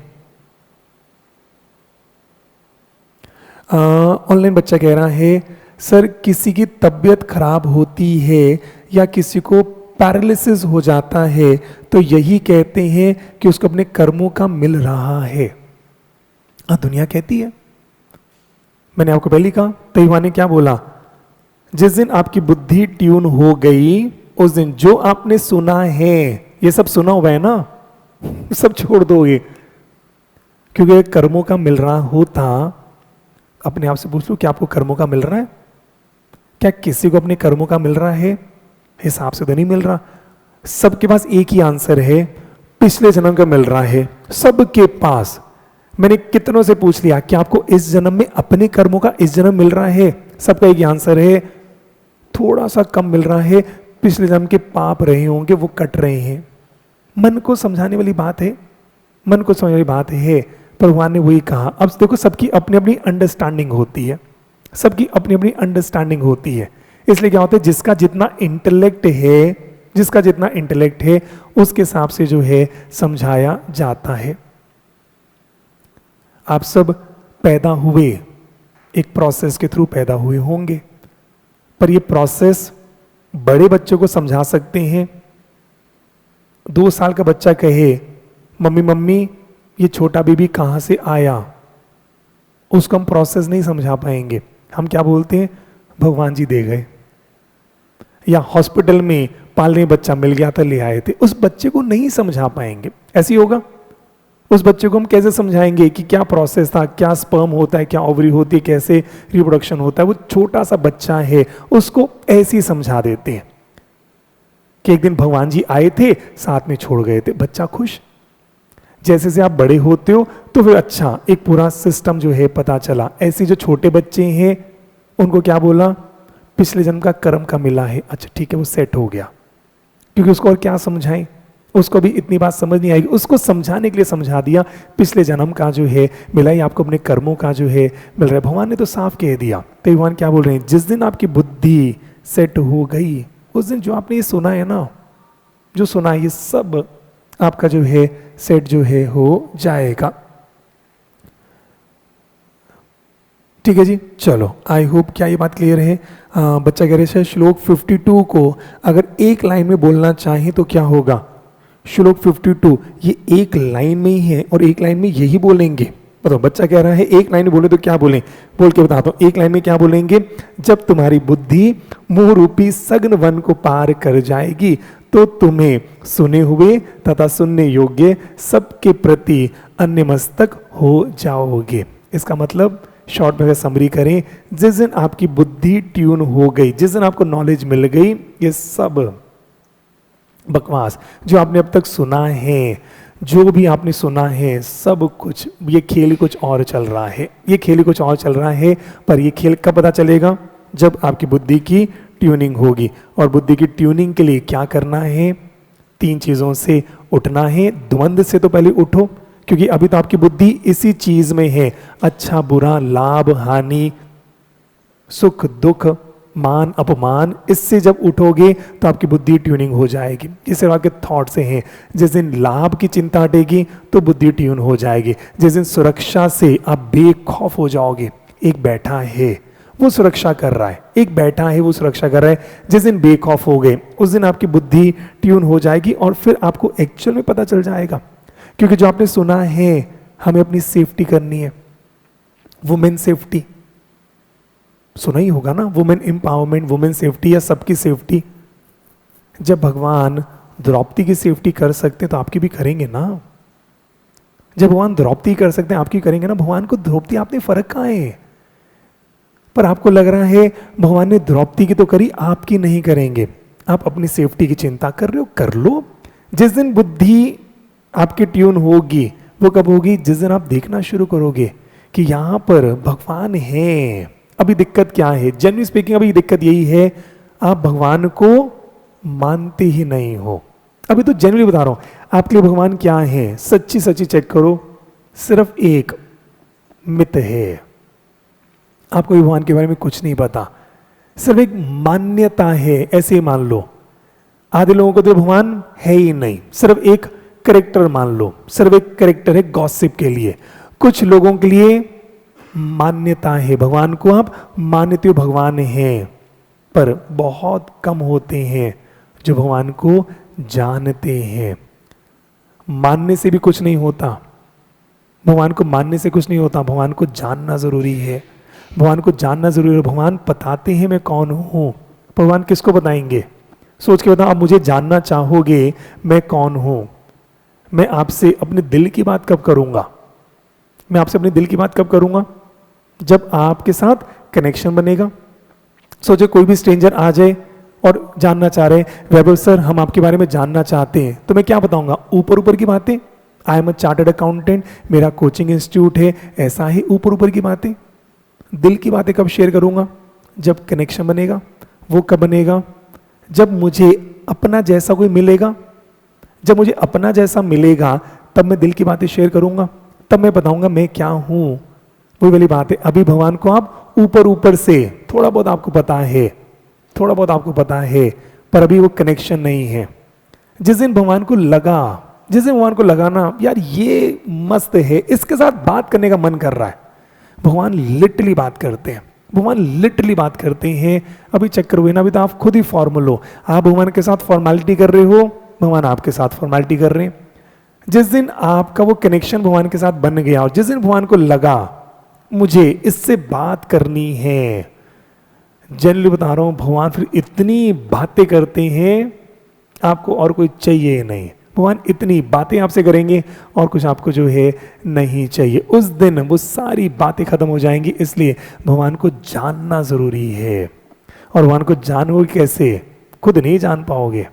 ऑनलाइन बच्चा कह रहा है सर किसी की तबीयत खराब होती है या किसी को पैरालिसिस हो जाता है तो यही कहते हैं कि उसको अपने कर्मों का मिल रहा है। दुनिया कहती है, मैंने आपको पहले कहा, तैवान ने क्या बोला? जिस दिन आपकी बुद्धि ट्यून हो गई उस दिन जो आपने सुना है, ये सब सुना हुआ है ना, सब छोड़ दोगे, क्योंकि कर्मों का मिल रहा होता। अपने आप से पूछ लो, क्या आपको कर्मों का मिल रहा है? क्या किसी को अपने कर्मों का मिल रहा है? हिसाब से तो नहीं मिल रहा। सबके पास एक ही आंसर है, पिछले जन्म का मिल रहा है सबके पास। मैंने कितनों से पूछ लिया कि आपको इस जन्म में अपने कर्मों का इस जन्म मिल रहा है? सबका एक ही आंसर है, थोड़ा सा कम मिल रहा है, पिछले जन्म के पाप रहे होंगे वो कट रहे हैं। मन को समझाने वाली बात है, मन को समझने वाली बात है। पर भगवान ने वही कहा। अब देखो सबकी अपनी अपनी अंडरस्टैंडिंग होती है, सबकी अपनी अपनी अंडरस्टैंडिंग होती है। इसलिए क्या होता है, जिसका जितना इंटेलेक्ट है, जिसका जितना इंटेलेक्ट है उसके हिसाब से जो है समझाया जाता है। आप सब पैदा हुए एक प्रोसेस के थ्रू पैदा हुए होंगे, पर ये प्रोसेस बड़े बच्चों को समझा सकते हैं। 2 साल का बच्चा कहे मम्मी मम्मी ये छोटा बेबी कहाँ से आया, उसको हम प्रोसेस नहीं समझा पाएंगे। हम क्या बोलते हैं, भगवान जी दे गए, या हॉस्पिटल में पालने बच्चा मिल गया था ले आए थे। उस बच्चे को नहीं समझा पाएंगे। ऐसे ही होगा, उस बच्चे को हम कैसे समझाएंगे कि क्या प्रोसेस था, क्या स्पर्म होता है, क्या ओवरी होती है, कैसे रिप्रोडक्शन होता है। वो छोटा सा बच्चा है, उसको ऐसे ही समझा देते हैं कि एक दिन भगवान जी आए थे साथ में छोड़ गए थे, बच्चा खुश। जैसे जैसे आप बड़े होते हो तो फिर अच्छा एक पूरा सिस्टम जो है पता चला। ऐसे जो छोटे बच्चे हैं उनको क्या बोला, पिछले जन्म का कर्म का मिला है, अच्छा ठीक है वो सेट हो गया। क्योंकि उसको और क्या समझाएं, उसको भी इतनी बात समझ नहीं आएगी, उसको समझाने के लिए समझा दिया पिछले जन्म का जो है मिला ही आपको, अपने कर्मों का जो है मिल रहा है। भगवान ने तो साफ कह दिया। तो भगवान क्या बोल रहे हैं, जिस दिन आपकी बुद्धि सेट हो गई उस दिन जो आपने ये सुना है ना, जो सुना है ये सब आपका जो है सेट जो है हो जाएगा। ठीक है जी, चलो आई होप क्या ये बात क्लियर है। बच्चा कह रहे हैं श्लोक 52 को अगर एक लाइन में बोलना चाहें तो क्या होगा। श्लोक 52 ये एक लाइन में ही है और एक लाइन में यही बोलेंगे। बताओ, बच्चा कह रहा है एक लाइन में बोले तो क्या बोलें, बोल के बताता हूं। एक लाइन में क्या बोलेंगे, जब तुम्हारी बुद्धि मोह रूपी सघन वन को पार कर जाएगी तो तुम्हें सुने हुए तथा सुनने योग्य सबके प्रति अन्यमस्तक हो जाओगे। इसका मतलब शॉर्ट में अगर समरी करें, जिस दिन आपकी बुद्धि ट्यून हो गई, जिस दिन आपको नॉलेज मिल गई, ये सब बकवास जो आपने अब तक सुना है, जो भी आपने सुना है सब कुछ, ये खेल कुछ और चल रहा है, ये खेल कुछ और चल रहा है। पर ये खेल कब पता चलेगा, जब आपकी बुद्धि की ट्यूनिंग होगी। और बुद्धि की ट्यूनिंग के लिए क्या करना है, 3 चीजों से उठना है। द्वंद्व से तो पहले उठो, क्योंकि अभी तो आपकी बुद्धि इसी चीज में है, अच्छा बुरा, लाभ हानि, सुख दुख, मान अपमान, इससे जब उठोगे तो आपकी बुद्धि ट्यूनिंग हो जाएगी। ये सिर्फ आपके थॉट से हैं। जिस दिन लाभ की चिंता हटेगी तो बुद्धि ट्यून हो जाएगी। जिस दिन सुरक्षा से आप बेखौफ हो जाओगे, एक बैठा है वो सुरक्षा कर रहा है, एक बैठा है वो सुरक्षा कर रहा है, जिस दिन बेखौफ हो गए उस दिन आपकी बुद्धि ट्यून हो जाएगी और फिर आपको एक्चुअल में पता चल जाएगा। क्योंकि जो आपने सुना है हमें अपनी सेफ्टी करनी है, वुमेन सेफ्टी सुना ही होगा ना, वुमेन एम्पावरमेंट, वुमेन सेफ्टी या सबकी सेफ्टी। जब भगवान द्रौपदी की सेफ्टी कर सकते हैं तो आपकी भी करेंगे ना। जब भगवान द्रौपदी कर सकते हैं आपकी करेंगे ना। भगवान को द्रौपदी आपने फर्क कहाँ है, पर आपको लग रहा है भगवान ने द्रौपदी की तो करी, आपकी नहीं करेंगे। आप अपनी सेफ्टी की चिंता कर रहे हो, कर लो। जिस दिन बुद्धि आपकी ट्यून होगी वो कब होगी, जिस दिन आप देखना शुरू करोगे कि यहां पर भगवान है। अभी दिक्कत क्या है, जनरली स्पीकिंग अभी दिक्कत यही है, आप भगवान को मानते ही नहीं हो। अभी तो जनरली बता रहा हूं, आपके लिए भगवान क्या है, सच्ची सच्ची चेक करो, सिर्फ एक मिथ है। आपको भगवान के बारे में कुछ नहीं पता, सिर्फ एक मान्यता है, ऐसे ही मान लो। आधे लोगों को तो भगवान है ही नहीं, सिर्फ एक कैरेक्टर मान लो, सिर्फ एक कैरेक्टर है गॉसिप के लिए। कुछ लोगों के लिए मान्यता है, भगवान को आप मानते हो भगवान है, पर बहुत कम होते हैं जो भगवान को जानते हैं। मानने से भी कुछ नहीं होता, भगवान को मानने से कुछ नहीं होता, भगवान को जानना जरूरी है। भगवान को जानना जरूरी है। भगवान बताते हैं मैं कौन हूं, भगवान किसको बताएंगे, सोच के बताओ। आप मुझे जानना चाहोगे मैं कौन हूं, मैं आपसे अपने दिल की बात कब करूंगा, मैं आपसे अपने दिल की बात कब करूंगा, जब आपके साथ कनेक्शन बनेगा। सोचो कोई भी स्ट्रेंजर आ जाए और जानना चाह रहे हैं, वैभव सर हम आपके बारे में जानना चाहते हैं, तो मैं क्या बताऊंगा, ऊपर ऊपर की बातें, I am a chartered accountant, मेरा कोचिंग इंस्टीट्यूट है, ऐसा ही ऊपर ऊपर की बातें। दिल की बातें कब शेयर करूंगा, जब कनेक्शन बनेगा। वो कब बनेगा, जब मुझे अपना जैसा कोई मिलेगा। जब मुझे अपना जैसा मिलेगा तब मैं दिल की बातें शेयर करूंगा, तब मैं बताऊंगा मैं क्या हूं। वही वाली बात है, अभी भगवान को आप ऊपर ऊपर से थोड़ा बहुत आपको पता है, थोड़ा बहुत आपको पता है, पर अभी वो कनेक्शन नहीं है। जिस दिन भगवान को लगा, जिस दिन भगवान को लगा ना यार ये मस्त है, इसके साथ बात करने का मन कर रहा है, भगवान लिटरली बात करते हैं, भगवान लिटरली बात करते हैं। अभी चक्कर हुए ना, अभी तो आप खुद ही फॉर्मल हो, आप भगवान के साथ फॉर्मेलिटी कर रहे हो, भगवान आपके साथ फॉर्मेलिटी कर रहे हैं। जिस दिन आपका वो कनेक्शन भगवान के साथ बन गया और जिस दिन भगवान को लगा मुझे इससे बात करनी है, जनरली बता रहा हूं, भगवान फिर इतनी बातें करते हैं आपको और कोई चाहिए नहीं। भगवान इतनी बातें आपसे करेंगे और कुछ आपको जो है नहीं चाहिए। उस दिन वो सारी बातें खत्म हो जाएंगी। इसलिए भगवान को जानना जरूरी है। और भगवान को जानोगे कैसे, खुद नहीं जान पाओगे,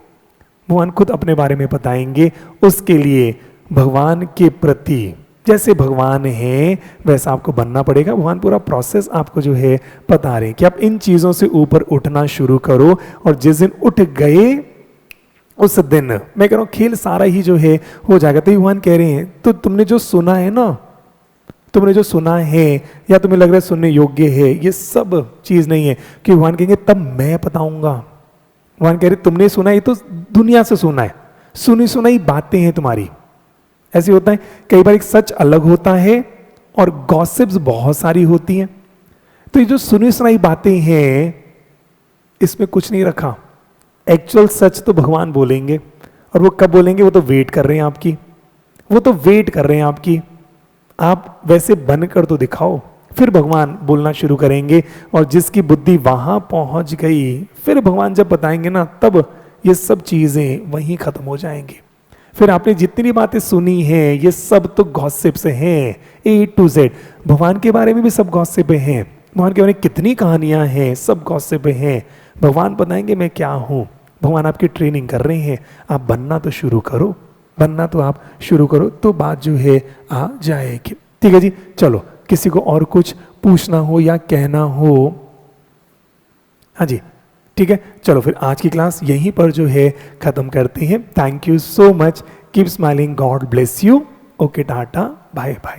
भगवान खुद अपने बारे में बताएंगे। उसके लिए भगवान के प्रति जैसे भगवान है वैसा आपको बनना पड़ेगा। भगवान पूरा प्रोसेस आपको जो है बता रहे हैं कि आप इन चीजों से ऊपर उठना शुरू करो, और जिस दिन उठ गए उस दिन मैं कह रहा हूं खेल सारा ही जो है हो जाएगा। तो भगवान कह रहे हैं तो तुमने जो सुना है ना, तुमने जो सुना है या तुम्हें लग रहा है सुनने योग्य है, ये सब चीज नहीं है कि भगवान कहेंगे तब मैं बताऊंगा। भगवान कह रहे तुमने सुना है तो दुनिया से सुना है, सुनी सुनाई बातें हैं तुम्हारी। ऐसे होता है कई बार एक सच अलग होता है और गॉसिप्स बहुत सारी होती हैं। तो ये जो सुनी सुनाई बातें हैं इसमें कुछ नहीं रखा, एक्चुअल सच तो भगवान बोलेंगे। और वो कब बोलेंगे? वो तो वेट कर रहे हैं आपकी, वो तो वेट कर रहे हैं आपकी। आप वैसे बनकर तो दिखाओ, फिर भगवान बोलना शुरू करेंगे। और जिसकी बुद्धि वहां पहुंच गई, फिर भगवान जब बताएंगे ना, तब ये सब चीजें वहीं खत्म हो जाएंगी। फिर आपने जितनी बातें सुनी हैं ये सब तो गॉसिप्स हैं, A to Z। भगवान के बारे में भी सब गॉसिप हैं, भगवान के बारे में कितनी कहानियां हैं, सब गॉसिप हैं। भगवान बताएंगे मैं क्या हूं। भगवान आपकी ट्रेनिंग कर रहे हैं, आप बनना तो शुरू करो, बनना तो आप शुरू करो, तो बात जो है आ जाएगी। ठीक है जी, चलो किसी को और कुछ पूछना हो या कहना हो? हाँ जी, ठीक है, चलो फिर आज की क्लास यहीं पर जो है खत्म करते हैं। Thank you so much, keep smiling, God bless you. Okay, tata, bye bye.